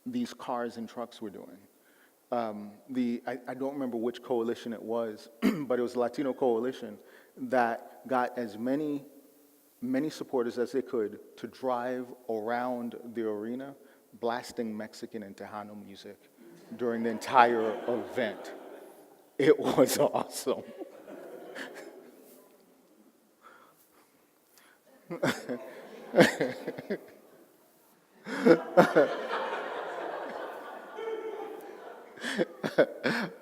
these cars and trucks were doing. I don't remember which coalition it was, but it was a Latino coalition that got as many supporters as they could to drive around the arena blasting Mexican and Tejano music during the entire event. It was awesome.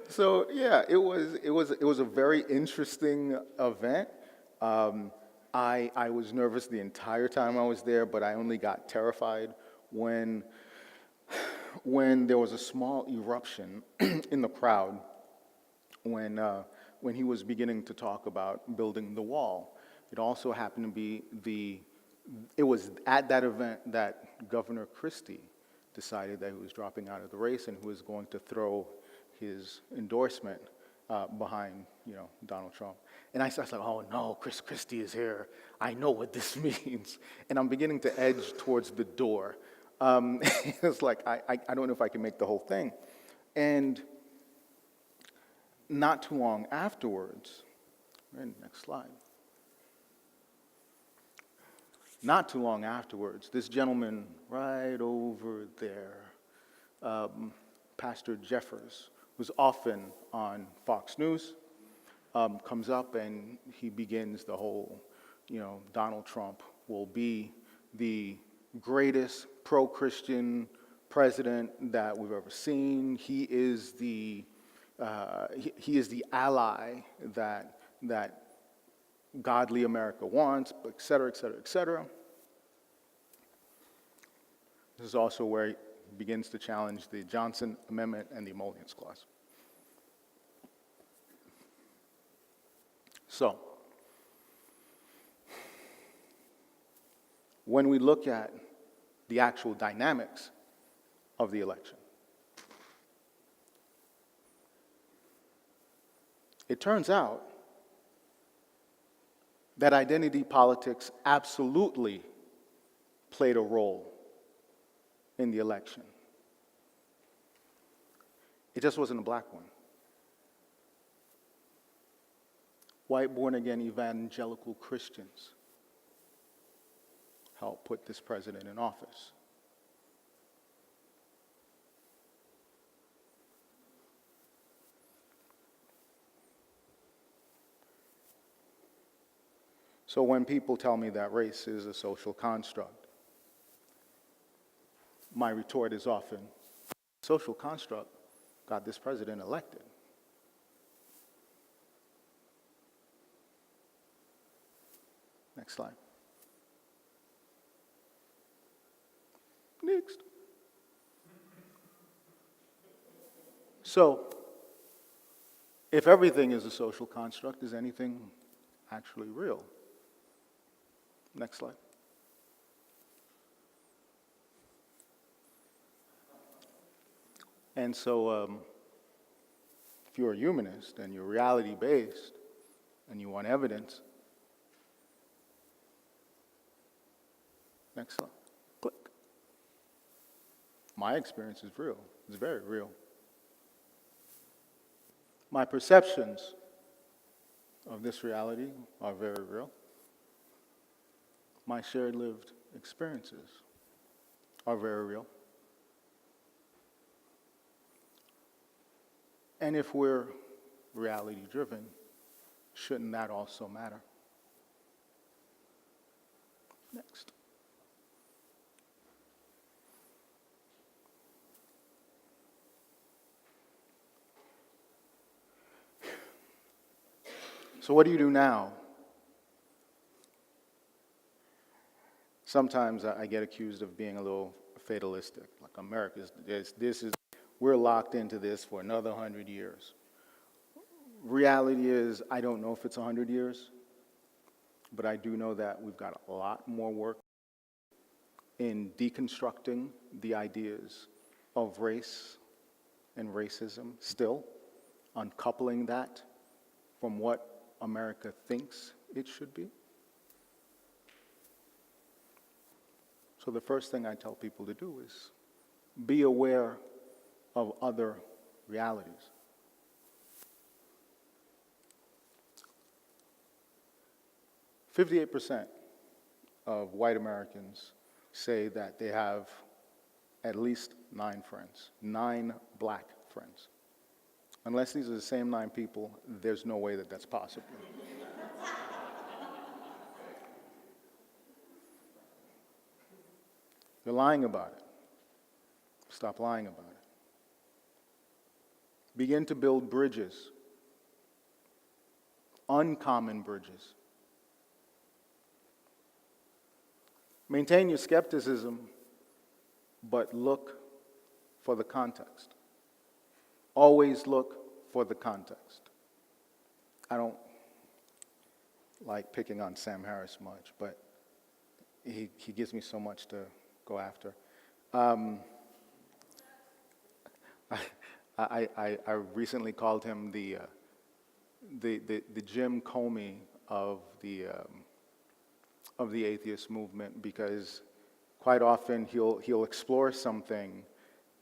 So Yeah, it was a very interesting event. I was nervous the entire time I was there, but I only got terrified when there was a small eruption in the crowd when he was beginning to talk about building the wall. It also happened to be it was at that event that Governor Christie decided that he was dropping out of the race and who was going to throw his endorsement behind, Donald Trump. And I was like, oh no, Chris Christie is here. I know what this means. And I'm beginning to edge towards the door. It's like, I don't know if I can make the whole thing. And not too long afterwards, next slide. Not too long afterwards, this gentleman right over there, Pastor Jeffers, who's often on Fox News, comes up and he begins the whole, Donald Trump will be the greatest pro-Christian president that we've ever seen. He is the ally that godly America wants, et cetera, et cetera, et cetera. This is also where he begins to challenge the Johnson Amendment and the Emollients Clause. So, when we look at the actual dynamics of the election, it turns out that identity politics absolutely played a role in the election. It just wasn't a black one. White born-again evangelical Christians helped put this president in office. So when people tell me that race is a social construct, my retort is often, social construct got this president elected. Next slide. Next. So, if everything is a social construct, is anything actually real? Next slide. And so, if you're a humanist and you're reality-based and you want evidence, next slide. Click. My experience is real. It's very real. My perceptions of this reality are very real. My shared lived experiences are very real. And if we're reality-driven, shouldn't that also matter? Next. So what do you do now? Sometimes I get accused of being a little fatalistic, like America's we're locked into this for another 100 years. Reality is, I don't know if it's 100 years, but I do know that we've got a lot more work in deconstructing the ideas of race and racism still, uncoupling that from what America thinks it should be. So the first thing I tell people to do is be aware of other realities. "58% of white Americans say that they have at least 9 friends, 9 black friends. Unless these are the same 9 people, there's no way that that's possible. You're lying about it. Stop lying about it. Begin to build bridges uncommon bridges. Maintain your skepticism, but look for the context. Always look for the context. I don't like picking on Sam Harris much, but he gives me so much to go after. I recently called him the Jim Comey of the atheist movement, because quite often he'll explore something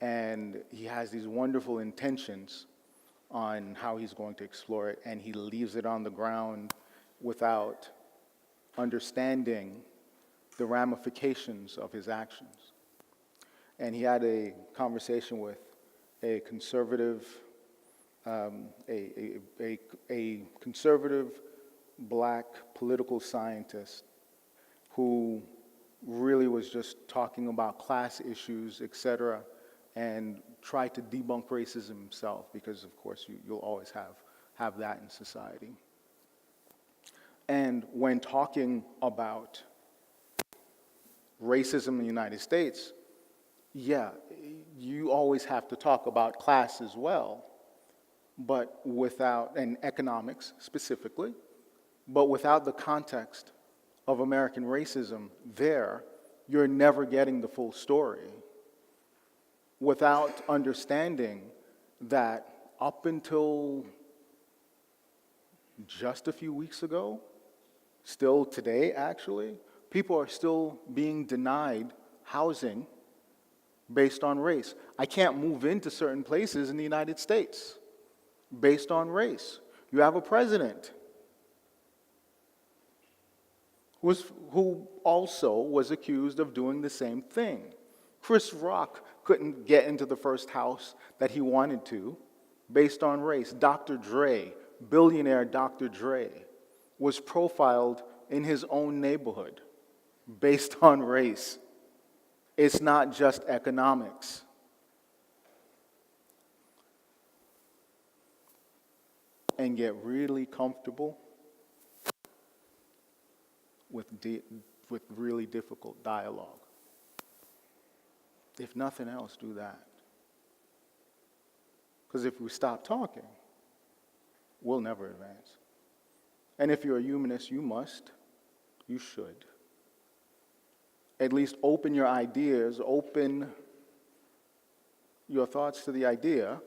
and he has these wonderful intentions on how he's going to explore it, and he leaves it on the ground without understanding the ramifications of his actions. And he had a conversation with a conservative, a conservative black political scientist who really was just talking about class issues, etc., and tried to debunk racism himself, because of course you'll always have that in society. And when talking about racism in the United States, yeah, you always have to talk about class as well, but without, and economics specifically, but without the context of American racism there, you're never getting the full story. Without understanding that up until just a few weeks ago, still today actually, people are still being denied housing based on race. I can't move into certain places in the United States based on race. You have a president who also was accused of doing the same thing. Chris Rock couldn't get into the first house that he wanted to based on race. Dr. Dre, billionaire Dr. Dre, was profiled in his own neighborhood based on race. It's not just economics. And get really comfortable with really difficult dialogue. If nothing else, do that. Because if we stop talking, we'll never advance. And if you're a humanist, you should. At least open your ideas, open your thoughts to the idea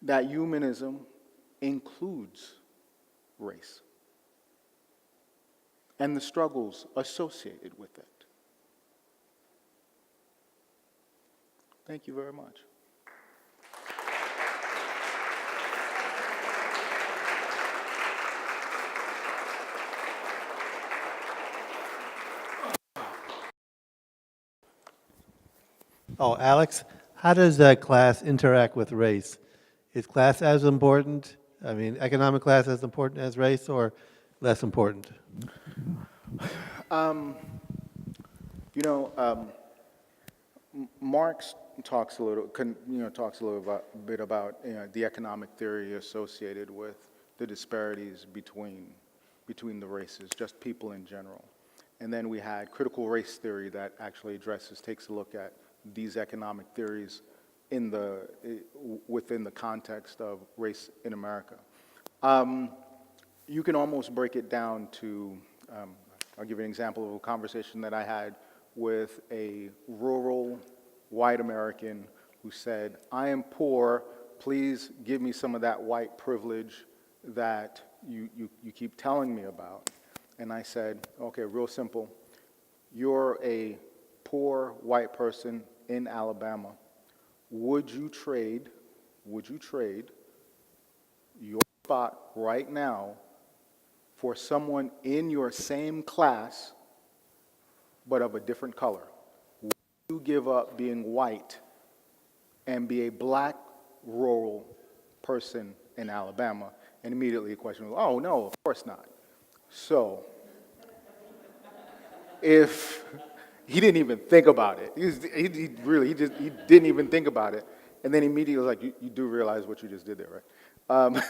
that humanism includes race and the struggles associated with it. Thank you very much. Oh, Alex, how does class interact with race? Is class as important, economic class as important as race, or less important? Marx talks a little bit about the economic theory associated with the disparities between the races, just people in general. And then we had critical race theory that actually takes a look at these economic theories within the context of race in America. You can almost break it down to, I'll give you an example of a conversation that I had with a rural white American who said, "I am poor, please give me some of that white privilege that you keep telling me about." And I said, okay, real simple. You're a poor white person in Alabama. Would you trade your spot right now for someone in your same class but of a different color? Would you give up being white and be a black rural person in Alabama? And immediately the question was, oh no, of course not. So, if he didn't even think about it, he didn't even think about it, and then immediately was like, you do realize what you just did there, right? Um,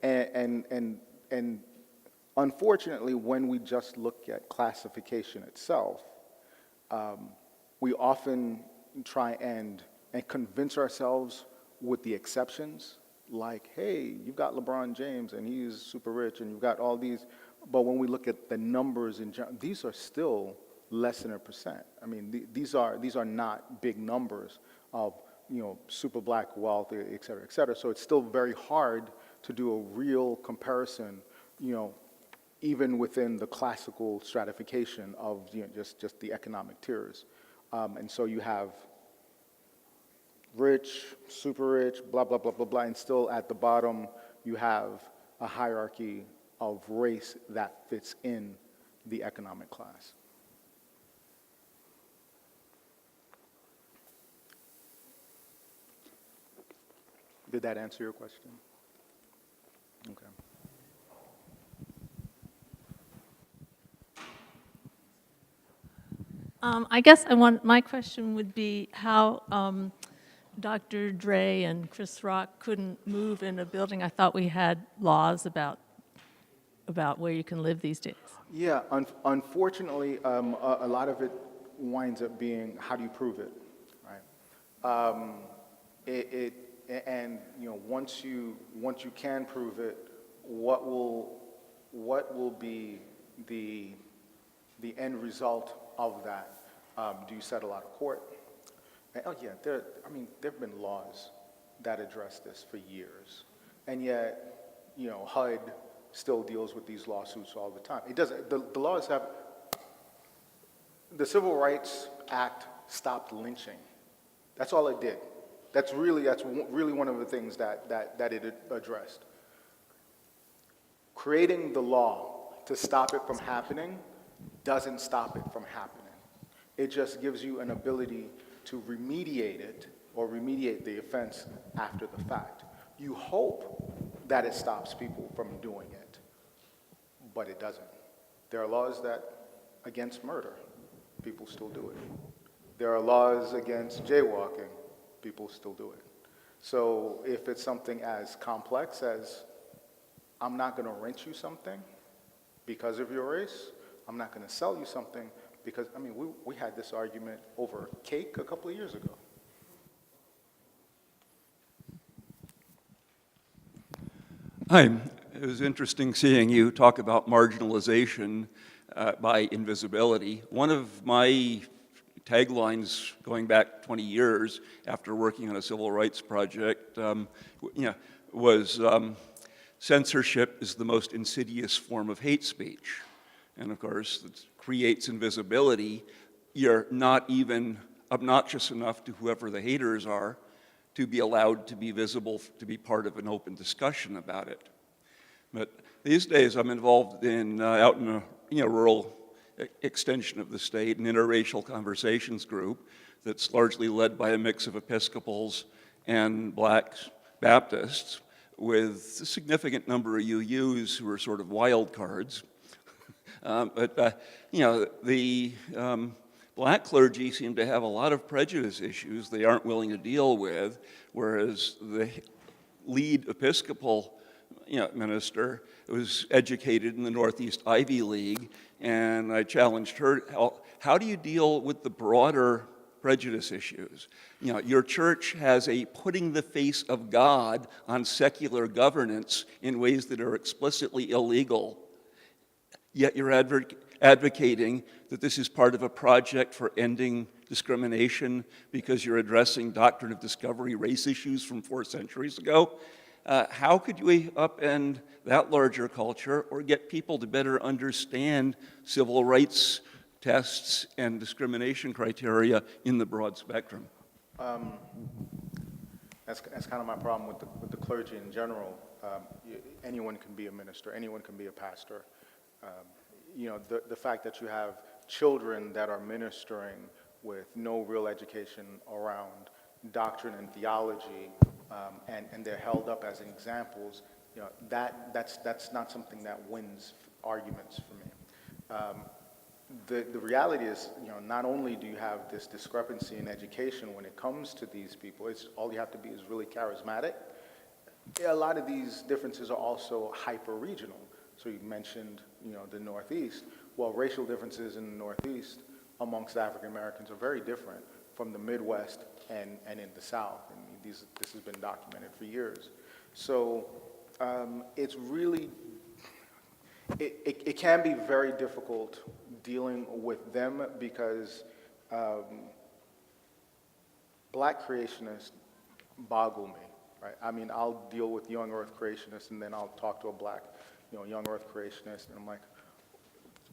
and unfortunately, when we just look at classification itself, we often try and convince ourselves with the exceptions, like, hey, you've got LeBron James and he's super rich, and you've got all these. But when we look at the numbers in general, these are still less than 1%. I mean, these are not big numbers of, super black wealth, et cetera, et cetera. So it's still very hard to do a real comparison, even within the classical stratification of just the economic tiers. And so you have rich, super rich, blah, blah, blah, blah, blah, and still at the bottom you have a hierarchy of race that fits in the economic class. Did that answer your question? Okay. I guess my question would be how Dr. Dre and Chris Rock couldn't move in a building. I thought we had laws about where you can live these days. Yeah, unfortunately, a lot of it winds up being, how do you prove it, right? And once you can prove it, what will be the end result of that? Do you settle out of court? And, oh yeah, there have been laws that address this for years, and yet, HUD still deals with these lawsuits all the time. It doesn't. The laws have. The Civil Rights Act stopped lynching. That's all it did. That's really one of the things that it addressed. Creating the law to stop it from happening doesn't stop it from happening. It just gives you an ability to remediate it or remediate the offense after the fact. You hope that it stops people from doing it, but it doesn't. There are laws that against murder, people still do it. There are laws against jaywalking, people still do it. So if it's something as complex as, I'm not going to rent you something because of your race, I'm not going to sell you something because, we had this argument over cake a couple of years ago. Hi, it was interesting seeing you talk about marginalization by invisibility. One of my taglines going back 20 years after working on a civil rights project was censorship is the most insidious form of hate speech. And of course, it creates invisibility. You're not even obnoxious enough to whoever the haters are to be allowed to be visible, to be part of an open discussion about it. But these days I'm involved in, out in a rural extension of the state, an interracial conversations group that's largely led by a mix of Episcopals and Black Baptists, with a significant number of UUs who are sort of wild cards. The Black clergy seem to have a lot of prejudice issues they aren't willing to deal with, whereas the lead Episcopal minister was educated in the Northeast Ivy League, and I challenged her, how do you deal with the broader prejudice issues? Your church has a putting the face of God on secular governance in ways that are explicitly illegal, yet you're advocating that this is part of a project for ending discrimination because you're addressing doctrine of discovery race issues from 4 centuries ago. How could we upend that larger culture or get people to better understand civil rights tests and discrimination criteria in the broad spectrum? That's kind of my problem with the clergy in general. Anyone can be a minister, anyone can be a pastor. The fact that you have children that are ministering with no real education around doctrine and theology, and they're held up as examples, that's not something that wins arguments for me. The reality is, not only do you have this discrepancy in education when it comes to these people, all you have to be is really charismatic, A lot of these differences are also hyper-regional. So you mentioned, the Northeast. Well, racial differences in the Northeast amongst African Americans are very different from the Midwest and in the South. And this has been documented for years. So it's really, it can be very difficult dealing with them because black creationists boggle me, right? I mean, I'll deal with young earth creationists and then I'll talk to a black, young earth creationist and I'm like,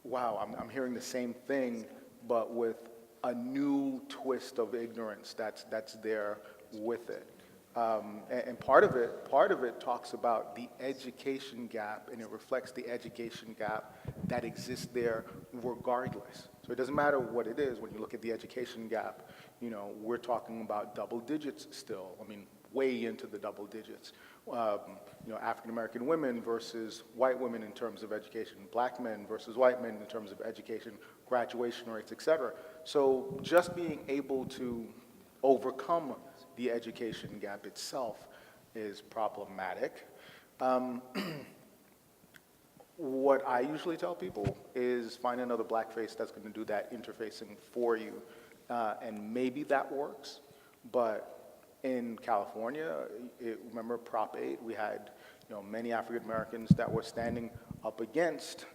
wow, I'm hearing the same thing, but with a new twist of ignorance that's there with it. And part of it talks about the education gap, and it reflects the education gap that exists there regardless. So it doesn't matter what it is. When you look at the education gap, we're talking about double digits still. I mean, way into the double digits. African American women versus white women in terms of education, black men versus white men in terms of education, graduation rates, et cetera. So just being able to overcome the education gap itself is problematic. What I usually tell people is find another black face that's going to do that interfacing for you, and maybe that works, but in California, remember Prop 8, we had many African Americans that were standing up against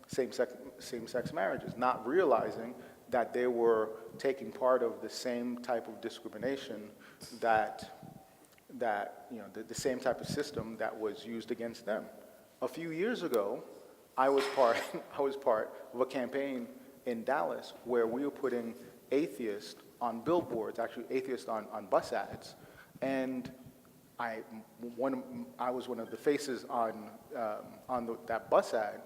same-sex marriages, not realizing that they were taking part of the same type of discrimination that the same type of system that was used against them. A few years ago, I was part of a campaign in Dallas where we were putting atheists on billboards, actually atheists on bus ads, and I was one of the faces on that bus ad,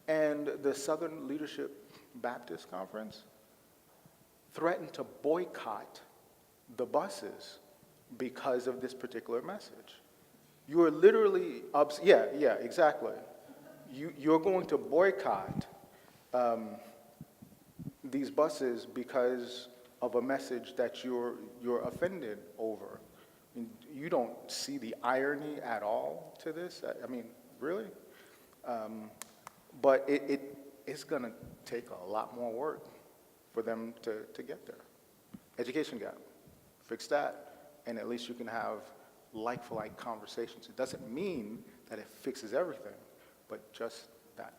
and the Southern Leadership Baptist Conference threatened to boycott the buses because of this particular message. You are literally, yeah, exactly. You're going to boycott these buses because of a message that you're offended over. I mean, you don't see the irony at all to this? I mean, really? But it's going to take a lot more work for them to get there. Education gap, fix that, and at least you can have like-for-like conversations. It doesn't mean that it fixes everything, but just that.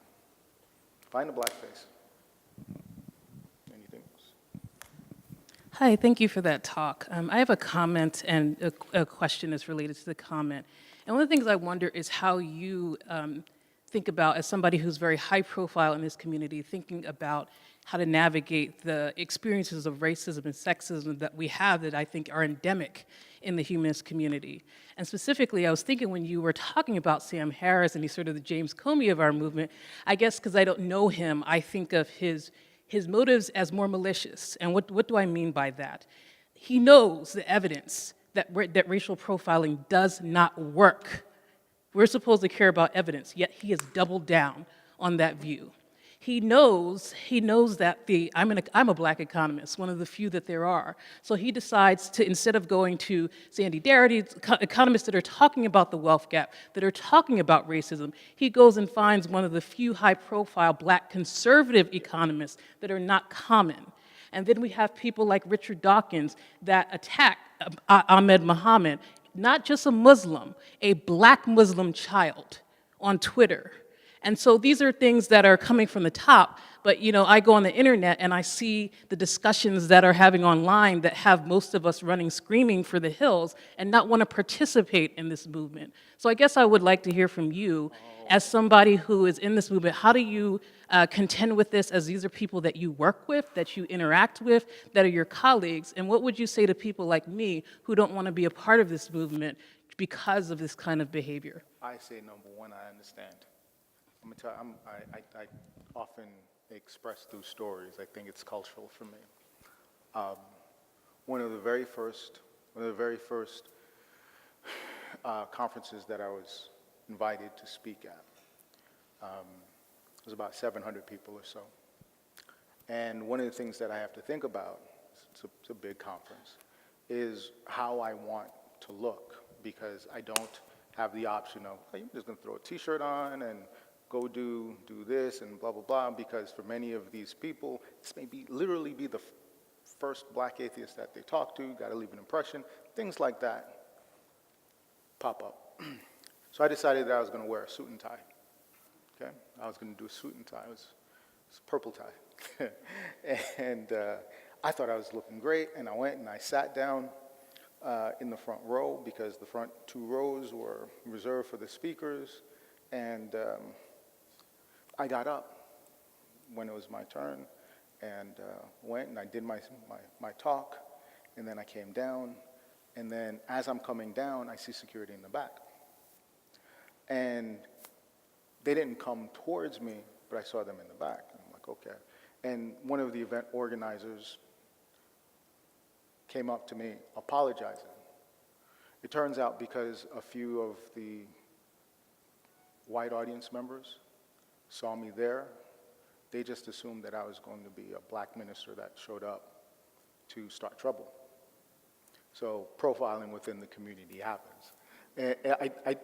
Find a black face. Anything else? Hi, thank you for that talk. I have a comment and a question that's related to the comment. And one of the things I wonder is how you think about, as somebody who's very high profile in this community, thinking about how to navigate the experiences of racism and sexism that we have that I think are endemic in the humanist community. And specifically, I was thinking when you were talking about Sam Harris and he's sort of the James Comey of our movement, I guess because I don't know him, I think of his motives as more malicious. And what do I mean by that? He knows the evidence that racial profiling does not work. We're supposed to care about evidence, yet he has doubled down on that view. He knows that I'm a black economist, one of the few that there are. So he decides to, instead of going to Sandy Darity, economists that are talking about the wealth gap, that are talking about racism, he goes and finds one of the few high-profile black conservative economists that are not common. And then we have people like Richard Dawkins that attack Ahmed Muhammad, not just a Muslim, a black Muslim child on Twitter. And so these are things that are coming from the top, but I go on the internet and I see the discussions that are having online that have most of us running screaming for the hills and not want to participate in this movement. So I guess I would like to hear from you, as somebody who is in this movement, how do you contend with this, as these are people that you work with, that you interact with, that are your colleagues, and what would you say to people like me who don't want to be a part of this movement because of this kind of behavior? I say, number one, I understand. I'm gonna tell you, I often express through stories. I think it's cultural for me. One of the very first conferences that I was invited to speak at was about 700 people or so. And one of the things that I have to think about, it's a big conference, is how I want to look, because I don't have the option of, hey, I'm just going to throw a T-shirt on and go do this and blah, blah, blah, because for many of these people, this may literally be the first black atheist that they talk to, got to leave an impression, things like that pop up. So I decided that I was going to wear a suit and tie. Okay, I was going to do a suit and tie. It was a purple tie. And I thought I was looking great, and I went and I sat down in the front row, because the front 2 rows were reserved for the speakers, and I got up when it was my turn, and went and I did my talk, and then I came down, and then as I'm coming down, I see security in the back. And they didn't come towards me, but I saw them in the back. And I'm like, okay. And one of the event organizers came up to me apologizing. It turns out because a few of the white audience members saw me there, they just assumed that I was going to be a black minister that showed up to start trouble. So profiling within the community happens. And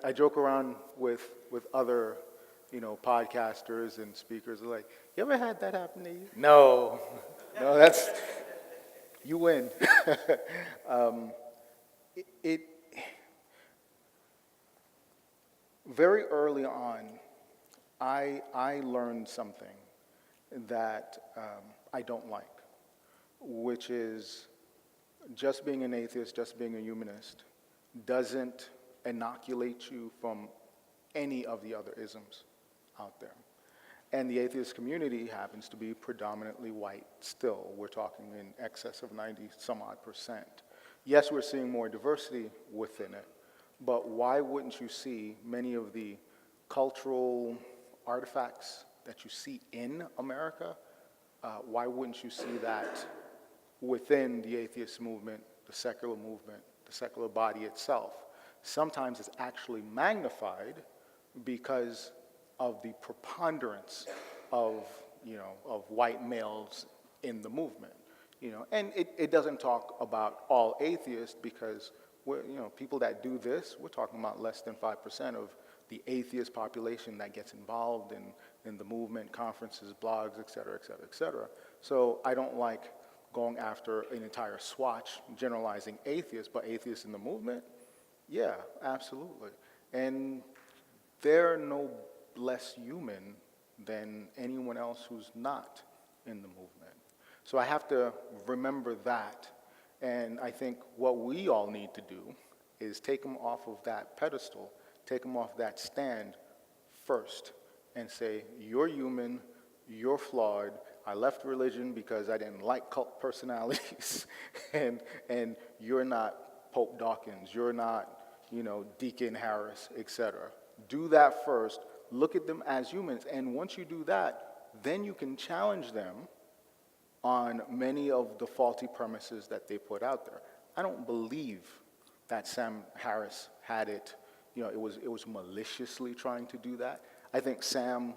I joke around with other, podcasters and speakers, like, you ever had that happen to you? No, that's, you win. Very early on, I learned something that I don't like, which is just being an atheist, just being a humanist, doesn't inoculate you from any of the other isms out there. And the atheist community happens to be predominantly white still. We're talking in excess of 90-some-odd%. Yes, we're seeing more diversity within it, but why wouldn't you see many of the cultural artifacts that you see in America? Why wouldn't you see that within the atheist movement, the secular body itself? Sometimes it's actually magnified because of the preponderance of white males in the movement. And it doesn't talk about all atheists, because people that do this, we're talking about less than 5% of the atheist population that gets involved in the movement, conferences, blogs, et cetera, et cetera, et cetera. So I don't like going after an entire swatch, generalizing atheists, but atheists in the movement, yeah, absolutely. And they're no less human than anyone else who's not in the movement. So I have to remember that. And I think what we all need to do is take them off of that pedestal, take them off that stand first, and say, you're human, you're flawed. I left religion because I didn't like cult personalities, and you're not Pope Dawkins, you're not, Deacon Harris, etc. Do that first, look at them as humans, and once you do that, then you can challenge them on many of the faulty premises that they put out there. I don't believe that Sam Harris had it, it was maliciously trying to do that. I think Sam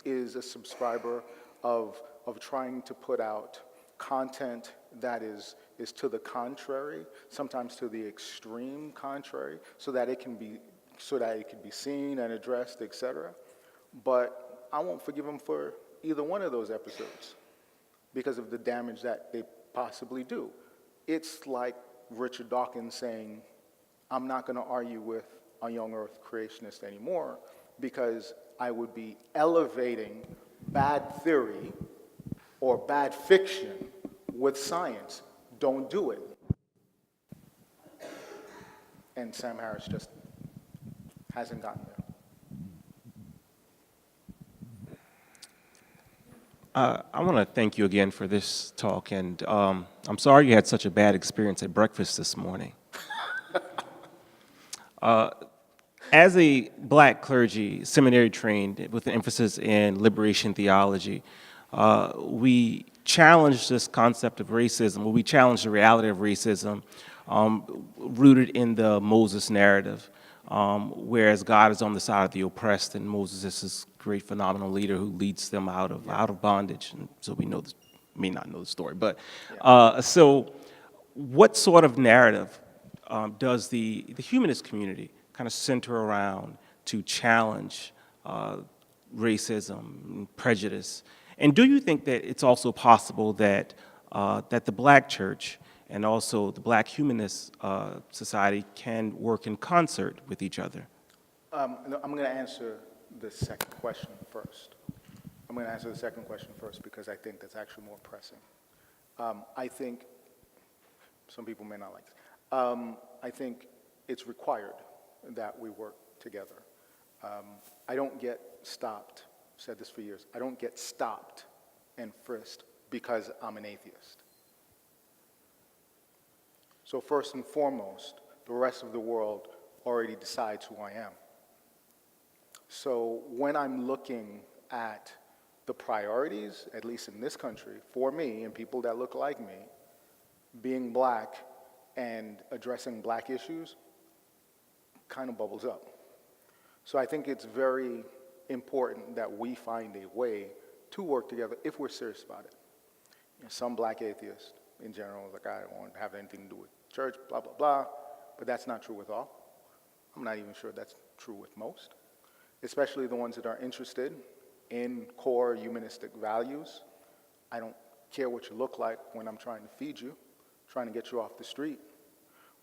is a subscriber of trying to put out content that is to the contrary, sometimes to the extreme contrary, so that it can be seen and addressed, etc. But I won't forgive him for either one of those episodes because of the damage that they possibly do. It's like Richard Dawkins saying, I'm not going to argue with a young earth creationist anymore because I would be elevating bad theory or bad fiction with science. Don't do it. And Sam Harris just hasn't gotten there. I want to thank you again for this talk, and I'm sorry you had such a bad experience at breakfast this morning. As a black clergy, seminary trained with an emphasis in liberation theology, we challenge this concept of racism, or we challenge the reality of racism rooted in the Moses narrative, whereas God is on the side of the oppressed, and Moses is this great phenomenal leader who leads them out of bondage. And so we may not know the story, but so what sort of narrative does the humanist community kind of center around to challenge racism, prejudice? And do you think that it's also possible that, that the black church and also the black humanist society can work in concert with each other? No, I'm going to answer the second question first. I'm going to answer the second question first because I think that's actually more pressing. I think, some people may not like this, I think it's required that we work together. I don't get stopped, I've said this for years, I don't get stopped and frisked because I'm an atheist. So first and foremost, the rest of the world already decides who I am. So when I'm looking at the priorities, at least in this country, for me and people that look like me, being black and addressing black issues kind of bubbles up. So I think it's very important that we find a way to work together if we're serious about it. You know, some black atheists in general are like, I don't want to have anything to do with church, blah, blah, blah, but that's not true with all. I'm not even sure that's true with most, especially the ones that are interested in core humanistic values. I don't care what you look like when I'm trying to feed you, trying to get you off the street,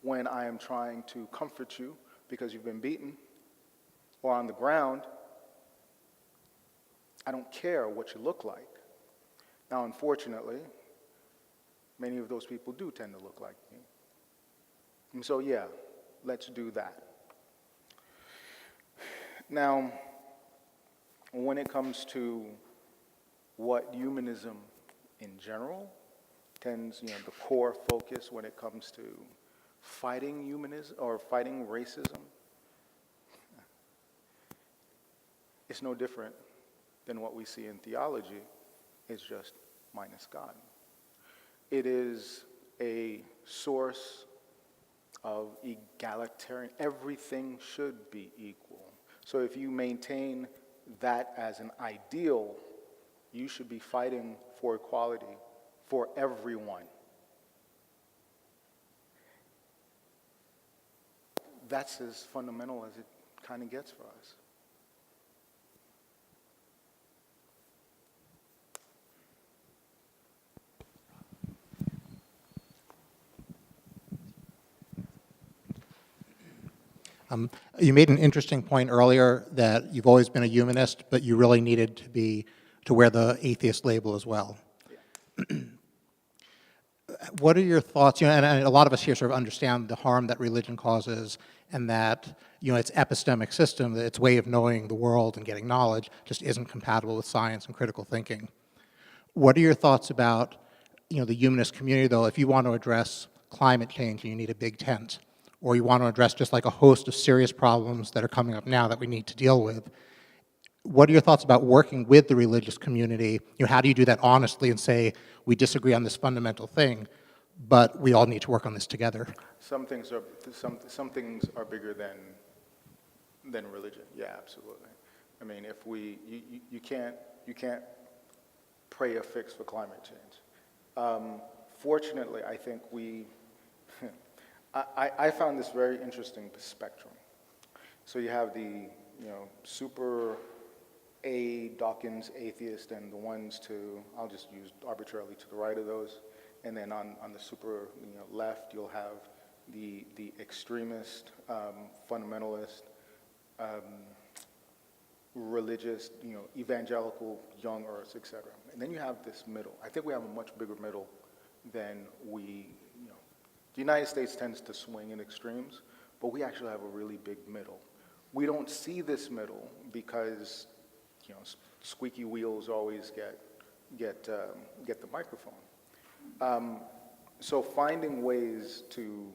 when I am trying to comfort you because you've been beaten or on the ground. I don't care what you look like. Now, unfortunately, many of those people do tend to look like me. And so, yeah, let's do that. Now, when it comes to what humanism in general tends, the core focus when it comes to fighting humanism or fighting racism, it's no different than what we see in theology. It's just minus God. It is a source of egalitarian, everything should be equal. So if you maintain that as an ideal, you should be fighting for equality for everyone. That's as fundamental as it kind of gets for us. You made an interesting point earlier that you've always been a humanist, but you really needed to wear the atheist label as well. Yeah. What are your thoughts? And a lot of us here sort of understand the harm that religion causes, and that its epistemic system, that its way of knowing the world and getting knowledge, just isn't compatible with science and critical thinking. What are your thoughts about the humanist community, though? If you want to address climate change and you need a big tent, or you want to address just like a host of serious problems that are coming up now that we need to deal with, what are your thoughts about working with the religious community? How do you do that honestly and say, we disagree on this fundamental thing, but we all need to work on this together? Some things are bigger than religion. Yeah, absolutely. I mean, if you can't pray a fix for climate change. Fortunately, I think I found this very interesting spectrum. So you have the super A Dawkins atheist and the ones I'll just use arbitrarily to the right of those, and then on the super left you'll have the extremist, fundamentalist, religious, evangelical, young earths, etc. And then you have this middle. I think we have a much bigger middle than we. The United States tends to swing in extremes, but we actually have a really big middle. We don't see this middle because, squeaky wheels always get the microphone. So finding ways to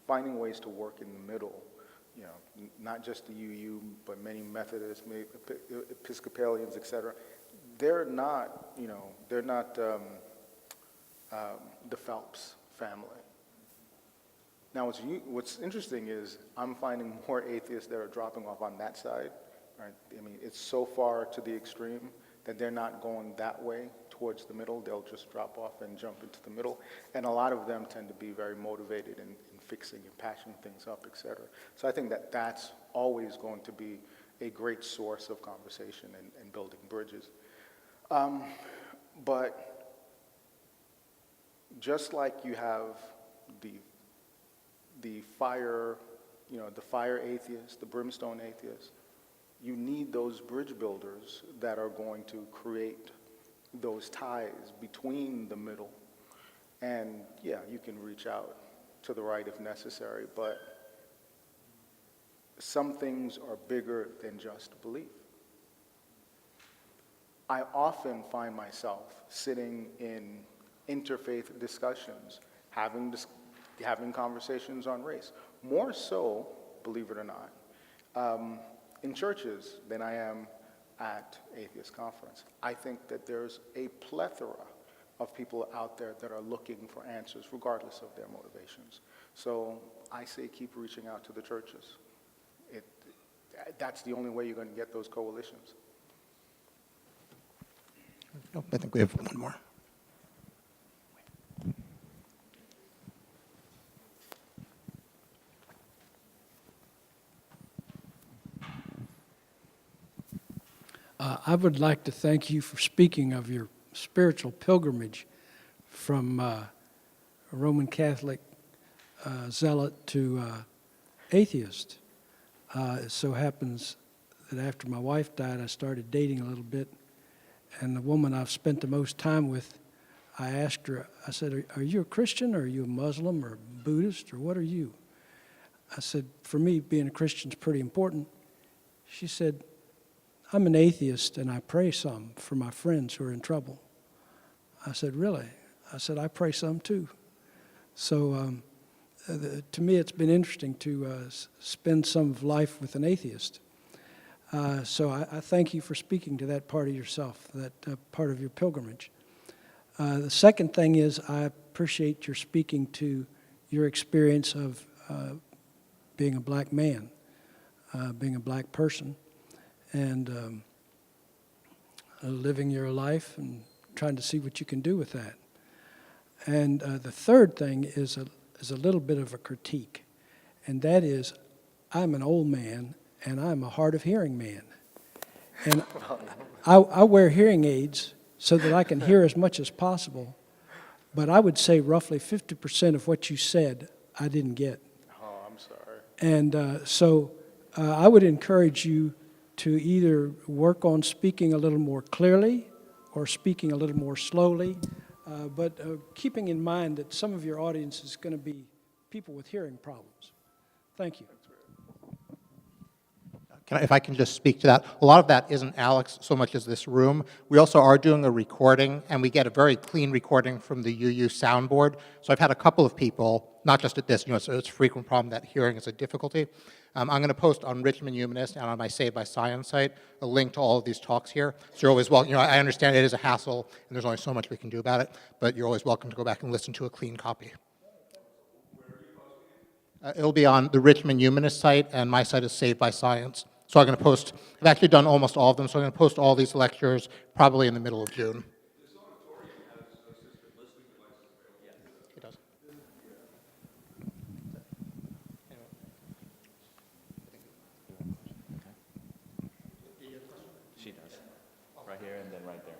work in the middle, not just the UU, but many Methodists, Episcopalians, etc. They're not the Phelps family. Now, what's interesting is I'm finding more atheists that are dropping off on that side. Right? I mean, it's so far to the extreme that they're not going that way towards the middle, they'll just drop off and jump into the middle. And a lot of them tend to be very motivated in fixing and patching things up, et cetera. So I think that that's always going to be a great source of conversation and building bridges. But just like you have the fire, the fire atheists, the brimstone atheists, you need those bridge builders that are going to create those ties between the middle. And yeah, you can reach out to the right if necessary, but some things are bigger than just belief. I often find myself sitting in interfaith discussions, having conversations on race, more so, believe it or not, in churches than I am at Atheist Conference. I think that there's a plethora of people out there that are looking for answers regardless of their motivations. So I say keep reaching out to the churches. That's the only way you're going to get those coalitions. Nope, I think we have one more. I would like to thank you for speaking of your spiritual pilgrimage from a Roman Catholic zealot to atheist. It so happens that after my wife died, I started dating a little bit, and the woman I've spent the most time with, I asked her, I said, are you a Christian, or are you a Muslim, or a Buddhist, or what are you? I said, for me, being a Christian is pretty important. She said, I'm an atheist, and I pray some for my friends who are in trouble. I said, really? I said, I pray some too. So to me, it's been interesting to spend some of life with an atheist. So I thank you for speaking to that part of yourself, that part of your pilgrimage. The second thing is I appreciate your speaking to your experience of being a black man, being a black person, and living your life and trying to see what you can do with that. And the third thing is a little bit of a critique, and that is I'm an old man and I'm a hard of hearing man. And I wear hearing aids so that I can hear as much as possible, but I would say roughly 50% of what you said I didn't get. Oh, I'm sorry. And so I would encourage you to either work on speaking a little more clearly or speaking a little more slowly, but keeping in mind that some of your audience is going to be people with hearing problems. Thank you. If I can just speak to that, a lot of that isn't Alex so much as this room. We also are doing a recording, and we get a very clean recording from the UU soundboard. So I've had a couple of people, not just at this, it's a frequent problem that hearing is a difficulty. I'm going to post on Richmond Humanist and on my SavedByScience site a link to all of these talks here. So you're always welcome. I understand it is a hassle, and there's only so much we can do about it, but you're always welcome to go back and listen to a clean copy. It'll be on the Richmond Humanist site, and my site is SavedByScience. So I'm going to post, I've actually done almost all of them, so I'm going to post all these lectures probably in the middle of June. It does. She does. Right here and then right there.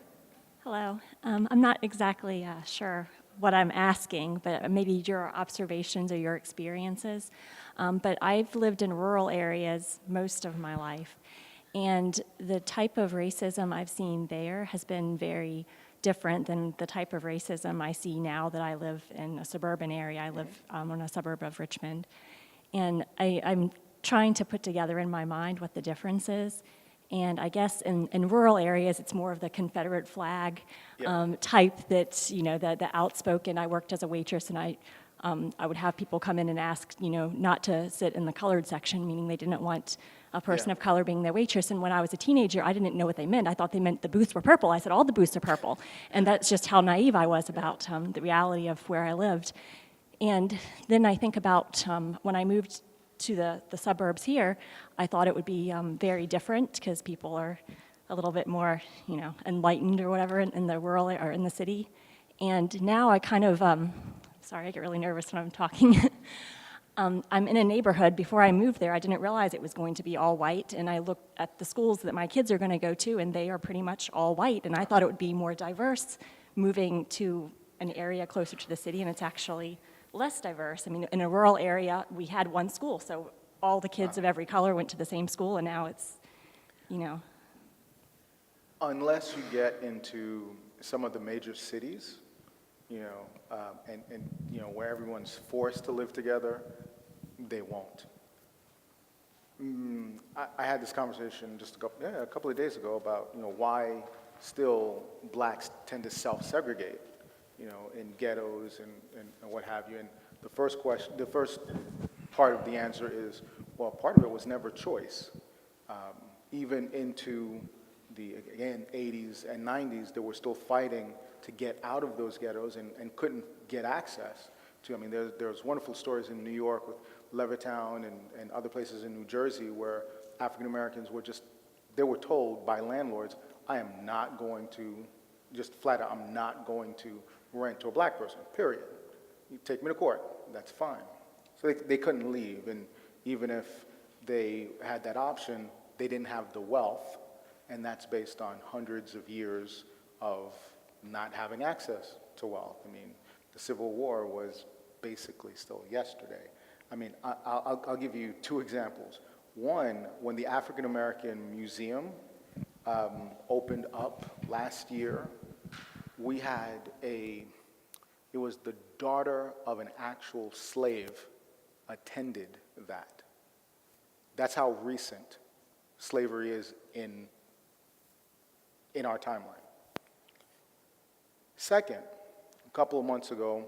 Hello. I'm not exactly sure what I'm asking, but maybe your observations or your experiences. But I've lived in rural areas most of my life, and the type of racism I've seen there has been very different than the type of racism I see now that I live in a suburban area. I live in a suburb of Richmond, and I'm trying to put together in my mind what the difference is. And I guess in rural areas, it's more of the Confederate flag type that's, the outspoken. I worked as a waitress, and I would have people come in and ask, not to sit in the colored section, meaning they didn't want a person of color being their waitress. And when I was a teenager, I didn't know what they meant. I thought they meant the booths were purple. I said, all the booths are purple. And that's just how naive I was about the reality of where I lived. And then I think about when I moved to the suburbs here, I thought it would be very different because people are a little bit more, enlightened or whatever in the rural or in the city. And now I kind of, sorry, I get really nervous when I'm talking. I'm in a neighborhood. Before I moved there, I didn't realize it was going to be all white, and I looked at the schools that my kids are going to go to, and they are pretty much all white, and I thought it would be more diverse moving to an area closer to the city, and it's actually less diverse. I mean, in a rural area, we had one school, so all the kids of every color went to the same school, and now it's, Unless you get into some of the major cities, where everyone's forced to live together, they won't. I had this conversation just a couple of days ago about, why still blacks tend to self-segregate, in ghettos and what have you. And the first part of the answer is, well, part of it was never choice. Even into the, again, 80s and 90s, they were still fighting to get out of those ghettos and couldn't get access to. I mean, there's wonderful stories in New York with Levittown and other places in New Jersey where African Americans they were told by landlords, I am not going to, just flat out, I'm not going to rent to a black person, period. You take me to court, that's fine. So they couldn't leave, and even if they had that option, they didn't have the wealth, and that's based on hundreds of years of not having access to wealth. I mean, the Civil War was basically still yesterday. I mean, I'll give you two examples. One, when the African American Museum opened up last year, we had it was the daughter of an actual slave attended that. That's how recent slavery is in our timeline. Second, a couple of months ago,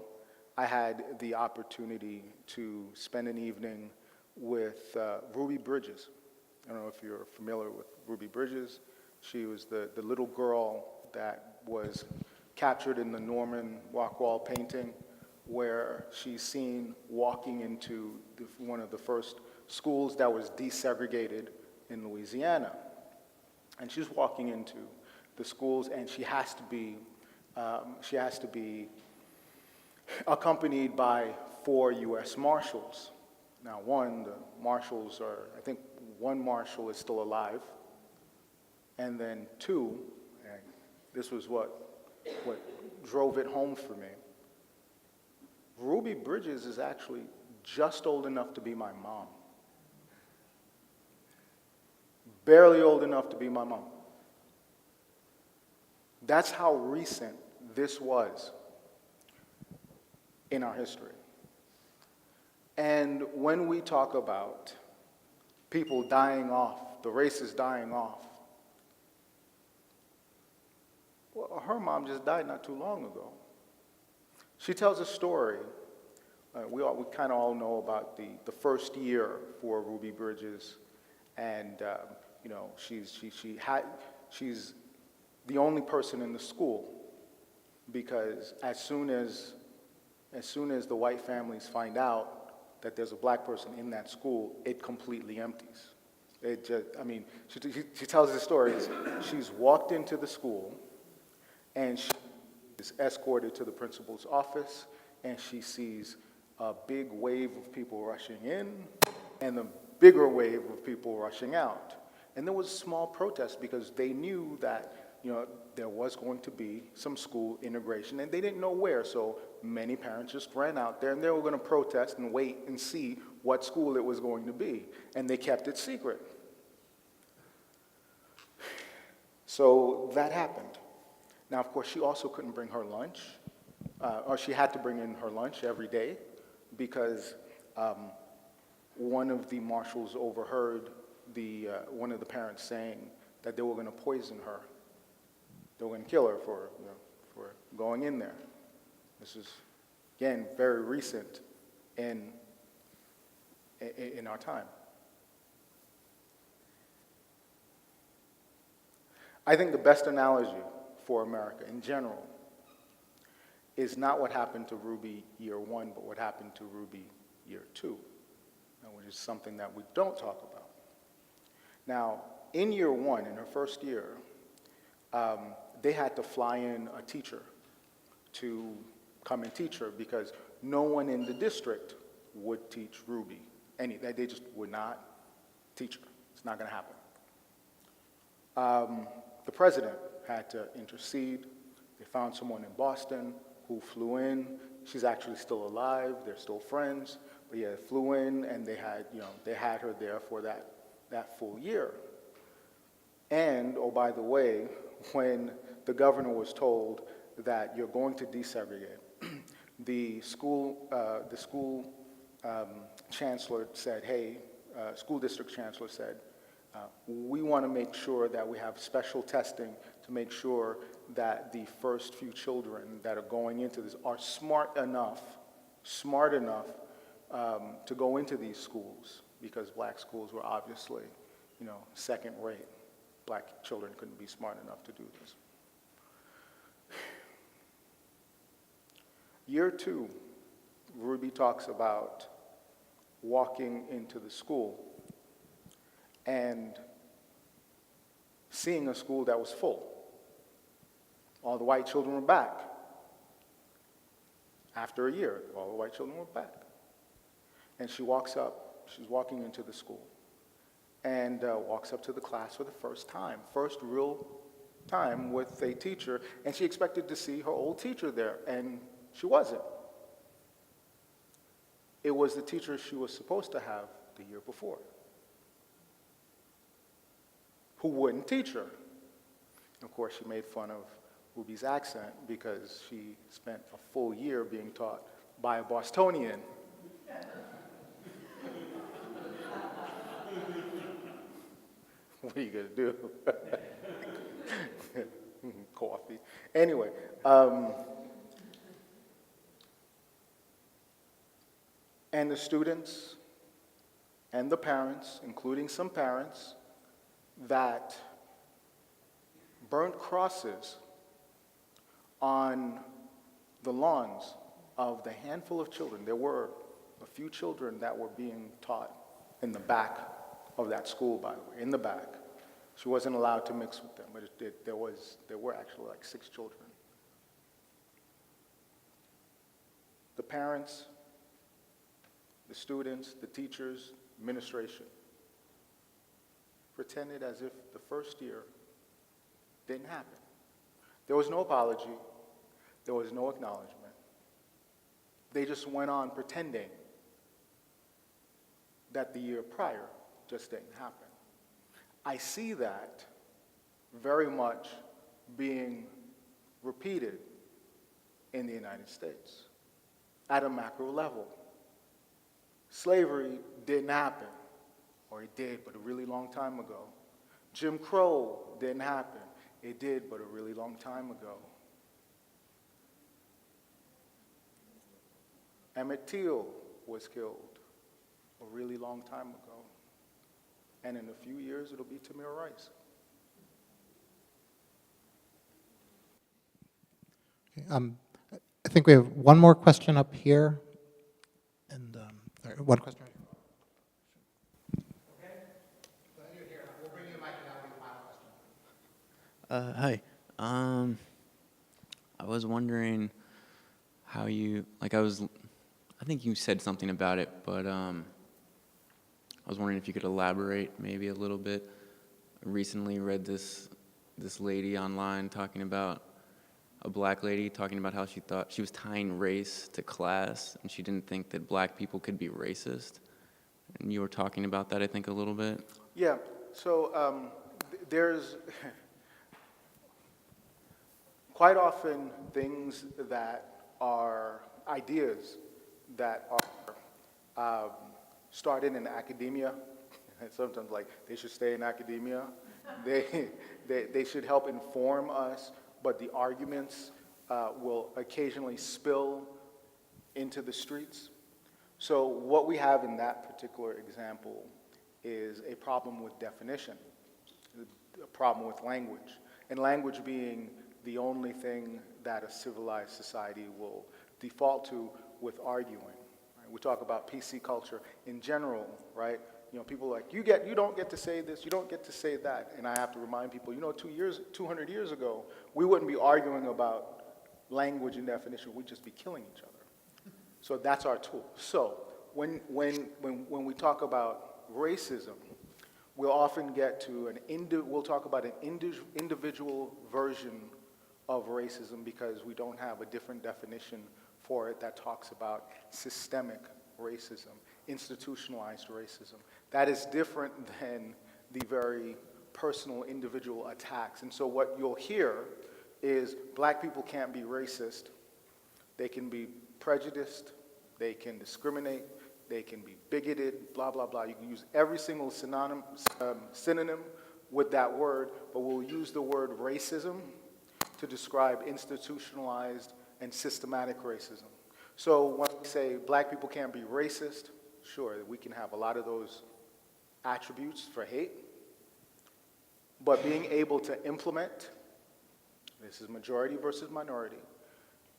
I had the opportunity to spend an evening with Ruby Bridges. I don't know if you're familiar with Ruby Bridges. She was the little girl that was captured in the Norman Rockwall painting, where she's seen walking into one of the first schools that was desegregated in Louisiana. And she's walking into the schools, and she has to be accompanied by 4 U.S. Marshals. Now, the marshals I think one marshal is still alive, and then 2, and this was what drove it home for me. Ruby Bridges is actually just old enough to be my mom. Barely old enough to be my mom. That's how recent this was in our history. And when we talk about people dying off, the races dying off, well, her mom just died not too long ago. She tells a story. We kind of all know about the first year for Ruby Bridges, and she's the only person in the school, because as soon as the white families find out that there's a black person in that school, it completely empties. She tells the story. She's walked into the school, and she is escorted to the principal's office, and she sees a big wave of people rushing in and a bigger wave of people rushing out. And there was a small protest because they knew that there was going to be some school integration, and they didn't know where, so many parents just ran out there, and they were going to protest and wait and see what school it was going to be, and they kept it secret. So that happened. Now, of course, she also couldn't bring her lunch, or she had to bring in her lunch every day, because one of the marshals overheard one of the parents saying that they were going to poison her. They were going to kill her for going in there. This is, again, very recent in our time. I think the best analogy for America in general is not what happened to Ruby year 1, but what happened to Ruby year 2, which is something that we don't talk about. Now, in year 1, in her first year, they had to fly in a teacher to come and teach her because no one in the district would teach Ruby. They just would not teach her. It's not going to happen. The president had to intercede. They found someone in Boston who flew in. She's actually still alive. They're still friends. But yeah, flew in, and they had her there for that full year. And, oh, by the way, when the governor was told that you're going to desegregate, the school chancellor said, hey, school district chancellor said, we want to make sure that we have special testing to make sure that the first few children that are going into this are smart enough to go into these schools, because black schools were obviously, second rate. Black children couldn't be smart enough to do this. Year 2, Ruby talks about walking into the school and seeing a school that was full. All the white children were back. After a year, all the white children were back. And she walks up, she's walking into the school, and walks up to the class for the first real time with a teacher, and she expected to see her old teacher there, and she wasn't. It was the teacher she was supposed to have the year before, who wouldn't teach her. And of course, she made fun of Ruby's accent because she spent a full year being taught by a Bostonian. What are you gonna do? Coffee. Anyway, and the students and the parents, including some parents, that burnt crosses on the lawns of the handful of children. There were a few children that were being taught in the back of that school, by the way, in the back. She wasn't allowed to mix with them, but there were actually like 6 children. The parents, the students, the teachers, administration pretended as if the first year didn't happen. There was no apology. There was no acknowledgement. They just went on pretending that the year prior just didn't happen. I see that very much being repeated in the United States at a macro level. Slavery didn't happen, or it did, but a really long time ago. Jim Crow didn't happen. It did, but a really long time ago. Emmett Till was killed a really long time ago. And in a few years, it'll be Tamir Rice. I think we have one more question up here. And one question right here. Okay. So you're here. We'll bring you a mic and that'll be the final question. Hi. I was wondering how you, I think you said something about it, but I was wondering if you could elaborate maybe a little bit. I recently read this lady online talking about, a black lady talking about how she thought she was tying race to class, and she didn't think that black people could be racist. And you were talking about that, I think, a little bit. Yeah, so there's quite often things that are ideas that are started in academia, and sometimes they should stay in academia. They should help inform us, but the arguments will occasionally spill into the streets. So what we have in that particular example is a problem with definition, a problem with language, and language being the only thing that a civilized society will default to with arguing. Right? We talk about PC culture in general, right? people are like, you don't get to say this, you don't get to say that. And I have to remind people, 200 years ago, we wouldn't be arguing about language and definition, we'd just be killing each other. So that's our tool. So when we talk about racism, we'll often get to we'll talk about an individual version of racism because we don't have a different definition for it that talks about systemic racism, institutionalized racism. That is different than the very personal individual attacks. And so what you'll hear is black people can't be racist. They can be prejudiced, they can discriminate, they can be bigoted, blah, blah, blah. You can use every single synonym with that word, but we'll use the word racism to describe institutionalized and systematic racism. So when we say black people can't be racist, sure, we can have a lot of those attributes for hate, but being able to implement, this is majority versus minority,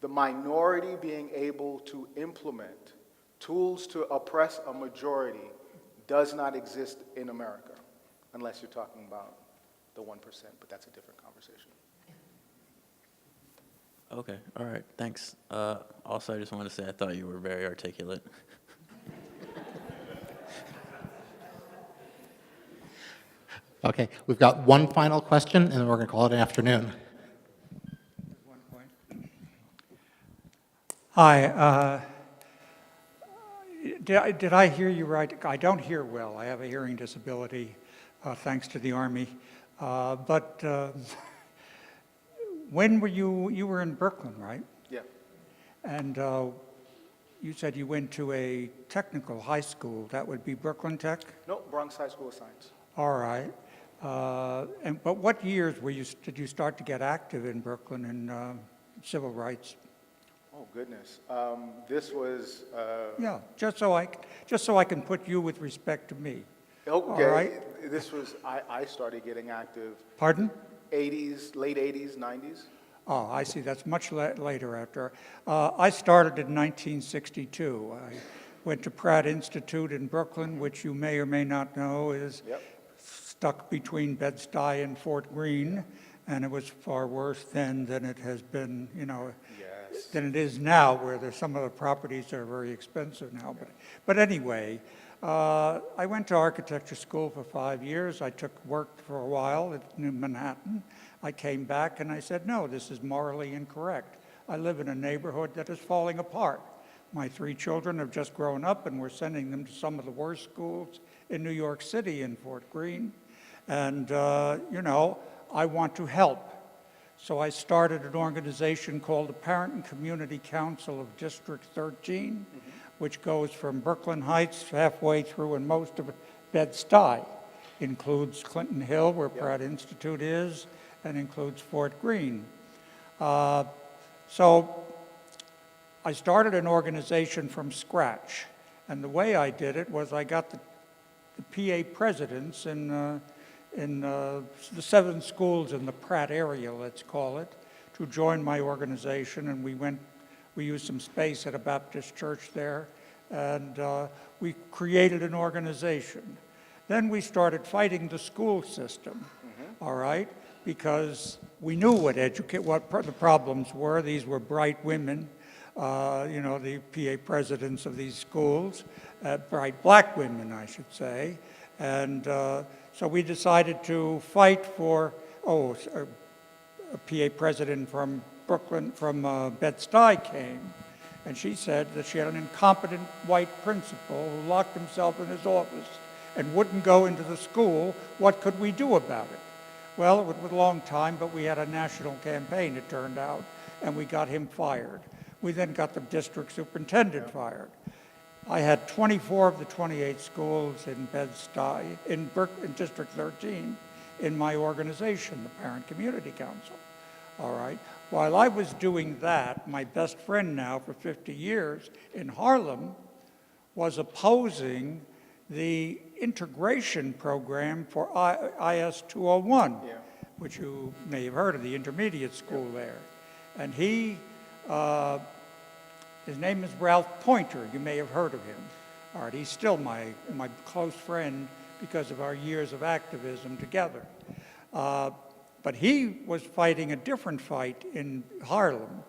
the minority being able to implement tools to oppress a majority does not exist in America, unless you're talking about the 1%, but that's a different conversation. Okay, all right, thanks. Also, I just wanted to say I thought you were very articulate. Okay, we've got one final question, and then we're going to call it an afternoon. Hi. Did I hear you right? I don't hear well. I have a hearing disability, thanks to the Army. But when were you were in Brooklyn, right? Yeah. And you said you went to a technical high school. That would be Brooklyn Tech? No, Bronx High School of Science. All right. But what years did you start to get active in Brooklyn in civil rights? Oh, goodness. This was... Yeah, just so I can put you with respect to me. Okay. All right? This was... I started getting active... Pardon? 80s, late 80s, 90s. Oh, I see. That's much later after. I started in 1962. I went to Pratt Institute in Brooklyn, which you may or may not know is stuck between Bed-Stuy and Fort Greene, and it was far worse then than it has been, than it is now, where some of the properties are very expensive now. But anyway, I went to architecture school for 5 years. I worked for a while at New Manhattan. I came back and I said, no, this is morally incorrect. I live in a neighborhood that is falling apart. My 3 children have just grown up and we're sending them to some of the worst schools in New York City and Fort Greene. And, I want to help. So I started an organization called the Parent and Community Council of District 13, which goes from Brooklyn Heights halfway through and most of Bed-Stuy. Includes Clinton Hill, where Pratt Institute is, and includes Fort Greene. So I started an organization from scratch. And the way I did it was I got the PA presidents in the 7 schools in the Pratt area, let's call it, to join my organization, and we used some space at a Baptist church there, and we created an organization. Then we started fighting the school system, all right, because we knew what the problems were. These were bright women, the PA presidents of these schools, bright black women, I should say, and so we decided to fight for, a PA president from Brooklyn, from Bed-Stuy came, and she said that she had an incompetent white principal who locked himself in his office and wouldn't go into the school. What could we do about it? Well, it was a long time, but we had a national campaign, it turned out, and we got him fired. We then got the district superintendent fired. I had 24 of the 28 schools in Bed-Stuy, in District 13, in my organization, the Parent Community Council. All right. While I was doing that, my best friend now for 50 years in Harlem was opposing the integration program for IS 201, which you may have heard of, the intermediate school there. And his name is Ralph Pointer. You may have heard of him. All right, he's still my close friend because of our years of activism together. But he was fighting a different fight in Harlem.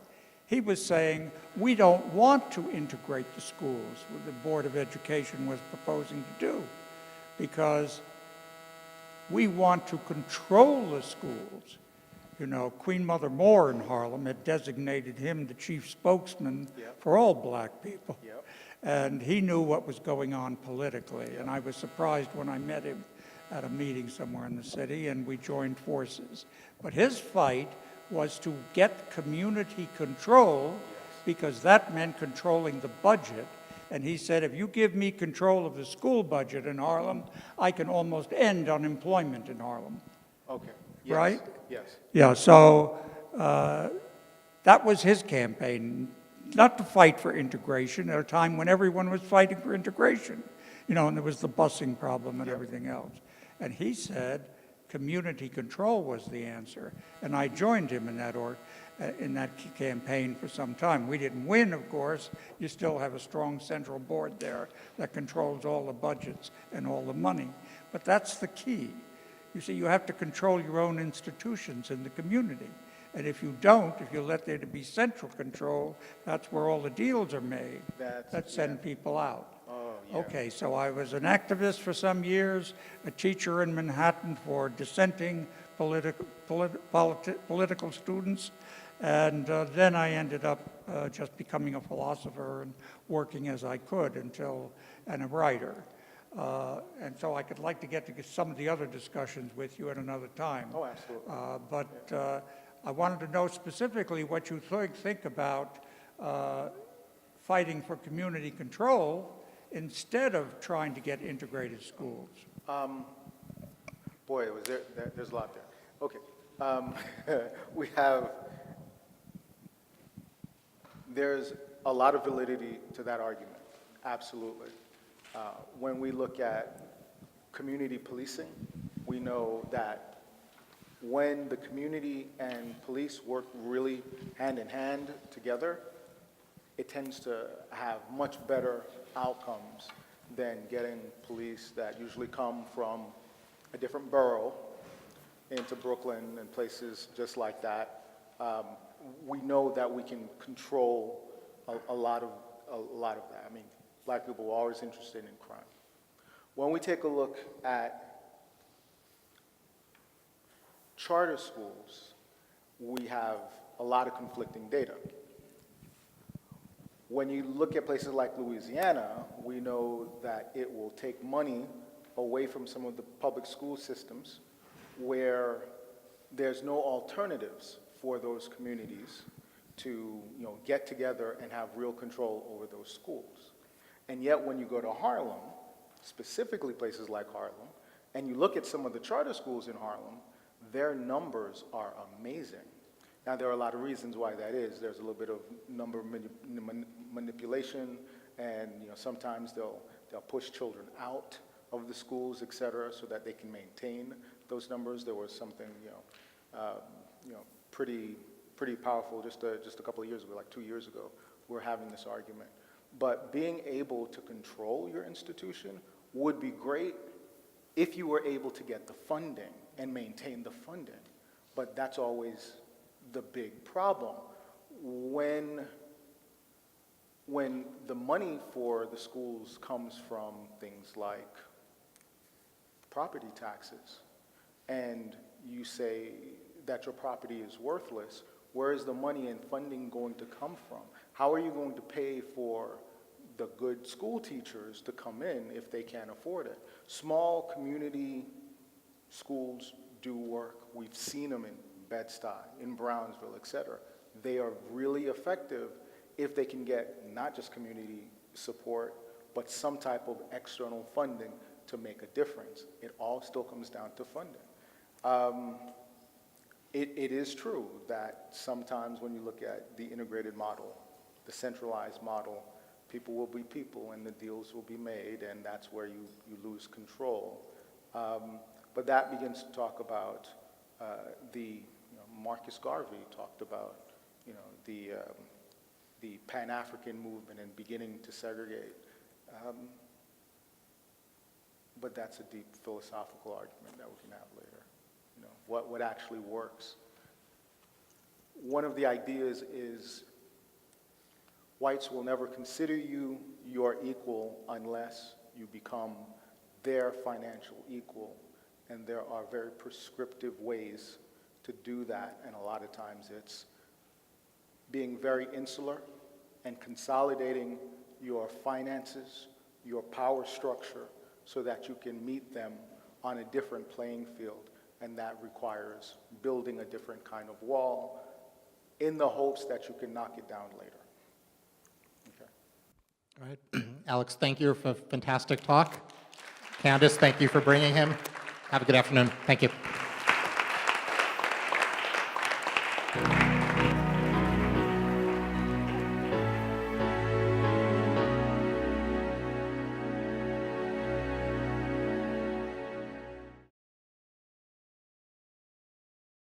He was saying, we don't want to integrate the schools, what the Board of Education was proposing to do, because we want to control the schools. You know, Queen Mother Moore in Harlem had designated him the chief spokesman for all black people. And he knew what was going on politically. And I was surprised when I met him at a meeting somewhere in the city, and we joined forces. But his fight was to get community control, because that meant controlling the budget. And he said, if you give me control of the school budget in Harlem, I can almost end unemployment in Harlem. Okay. Yes. Right? Yes. Yeah, so that was his campaign, not to fight for integration at a time when everyone was fighting for integration. You know, and there was the busing problem and everything else. And he said community control was the answer. And I joined him in that campaign for some time. We didn't win, of course. You still have a strong central board there that controls all the budgets and all the money. But that's the key. You see, you have to control your own institutions in the community. And if you don't, if you let there to be central control, that's where all the deals are made that send people out. Okay, so I was an activist for some years, a teacher in Manhattan for dissenting political students, and then I ended up just becoming a philosopher and working as I could and a writer. And so I could like to get some of the other discussions with you at another time. Oh, absolutely. But I wanted to know specifically what you think about fighting for community control instead of trying to get integrated schools. Boy, there's a lot there. Okay. There's a lot of validity to that argument, absolutely. When we look at community policing, we know that when the community and police work really hand in hand together, it tends to have much better outcomes than getting police that usually come from a different borough into Brooklyn and places just like that. We know that we can control a lot of that. I mean, black people were always interested in crime. When we take a look at charter schools, we have a lot of conflicting data. When you look at places like Louisiana, we know that it will take money away from some of the public school systems where there's no alternatives for those communities to get together and have real control over those schools. And yet when you go to Harlem, specifically places like Harlem, and you look at some of the charter schools in Harlem, their numbers are amazing. Now, there are a lot of reasons why that is. There's a little bit of number manipulation, and sometimes they'll push children out of the schools, et cetera, so that they can maintain those numbers. There was something pretty powerful just a couple of years ago, like 2 years ago. We were having this argument. But being able to control your institution would be great if you were able to get the funding and maintain the funding. But that's always the big problem. When the money for the schools comes from things like property taxes, and you say that your property is worthless, where is the money and funding going to come from? How are you going to pay for the good school teachers to come in if they can't afford it? Small community schools do work. We've seen them in Bed-Stuy, in Brownsville, et cetera. They are really effective if they can get not just community support, but some type of external funding to make a difference. It all still comes down to funding. It is true that sometimes when you look at the integrated model, the centralized model, people will be people and the deals will be made, and that's where you lose control. But that begins to talk about Marcus Garvey talked about the Pan-African movement and beginning to segregate. But that's a deep philosophical argument that we can have later. You know, what actually works. One of the ideas is whites will never consider you your equal unless you become their financial equal. And there are very prescriptive ways to do that, and a lot of times it's being very insular and consolidating your finances, your power structure, so that you can meet them on a different playing field, and that requires building a different kind of wall in the hopes that you can knock it down later. Okay. All right. Alex, thank you for a fantastic talk. Candace, thank you for bringing him. Have a good afternoon. Thank you.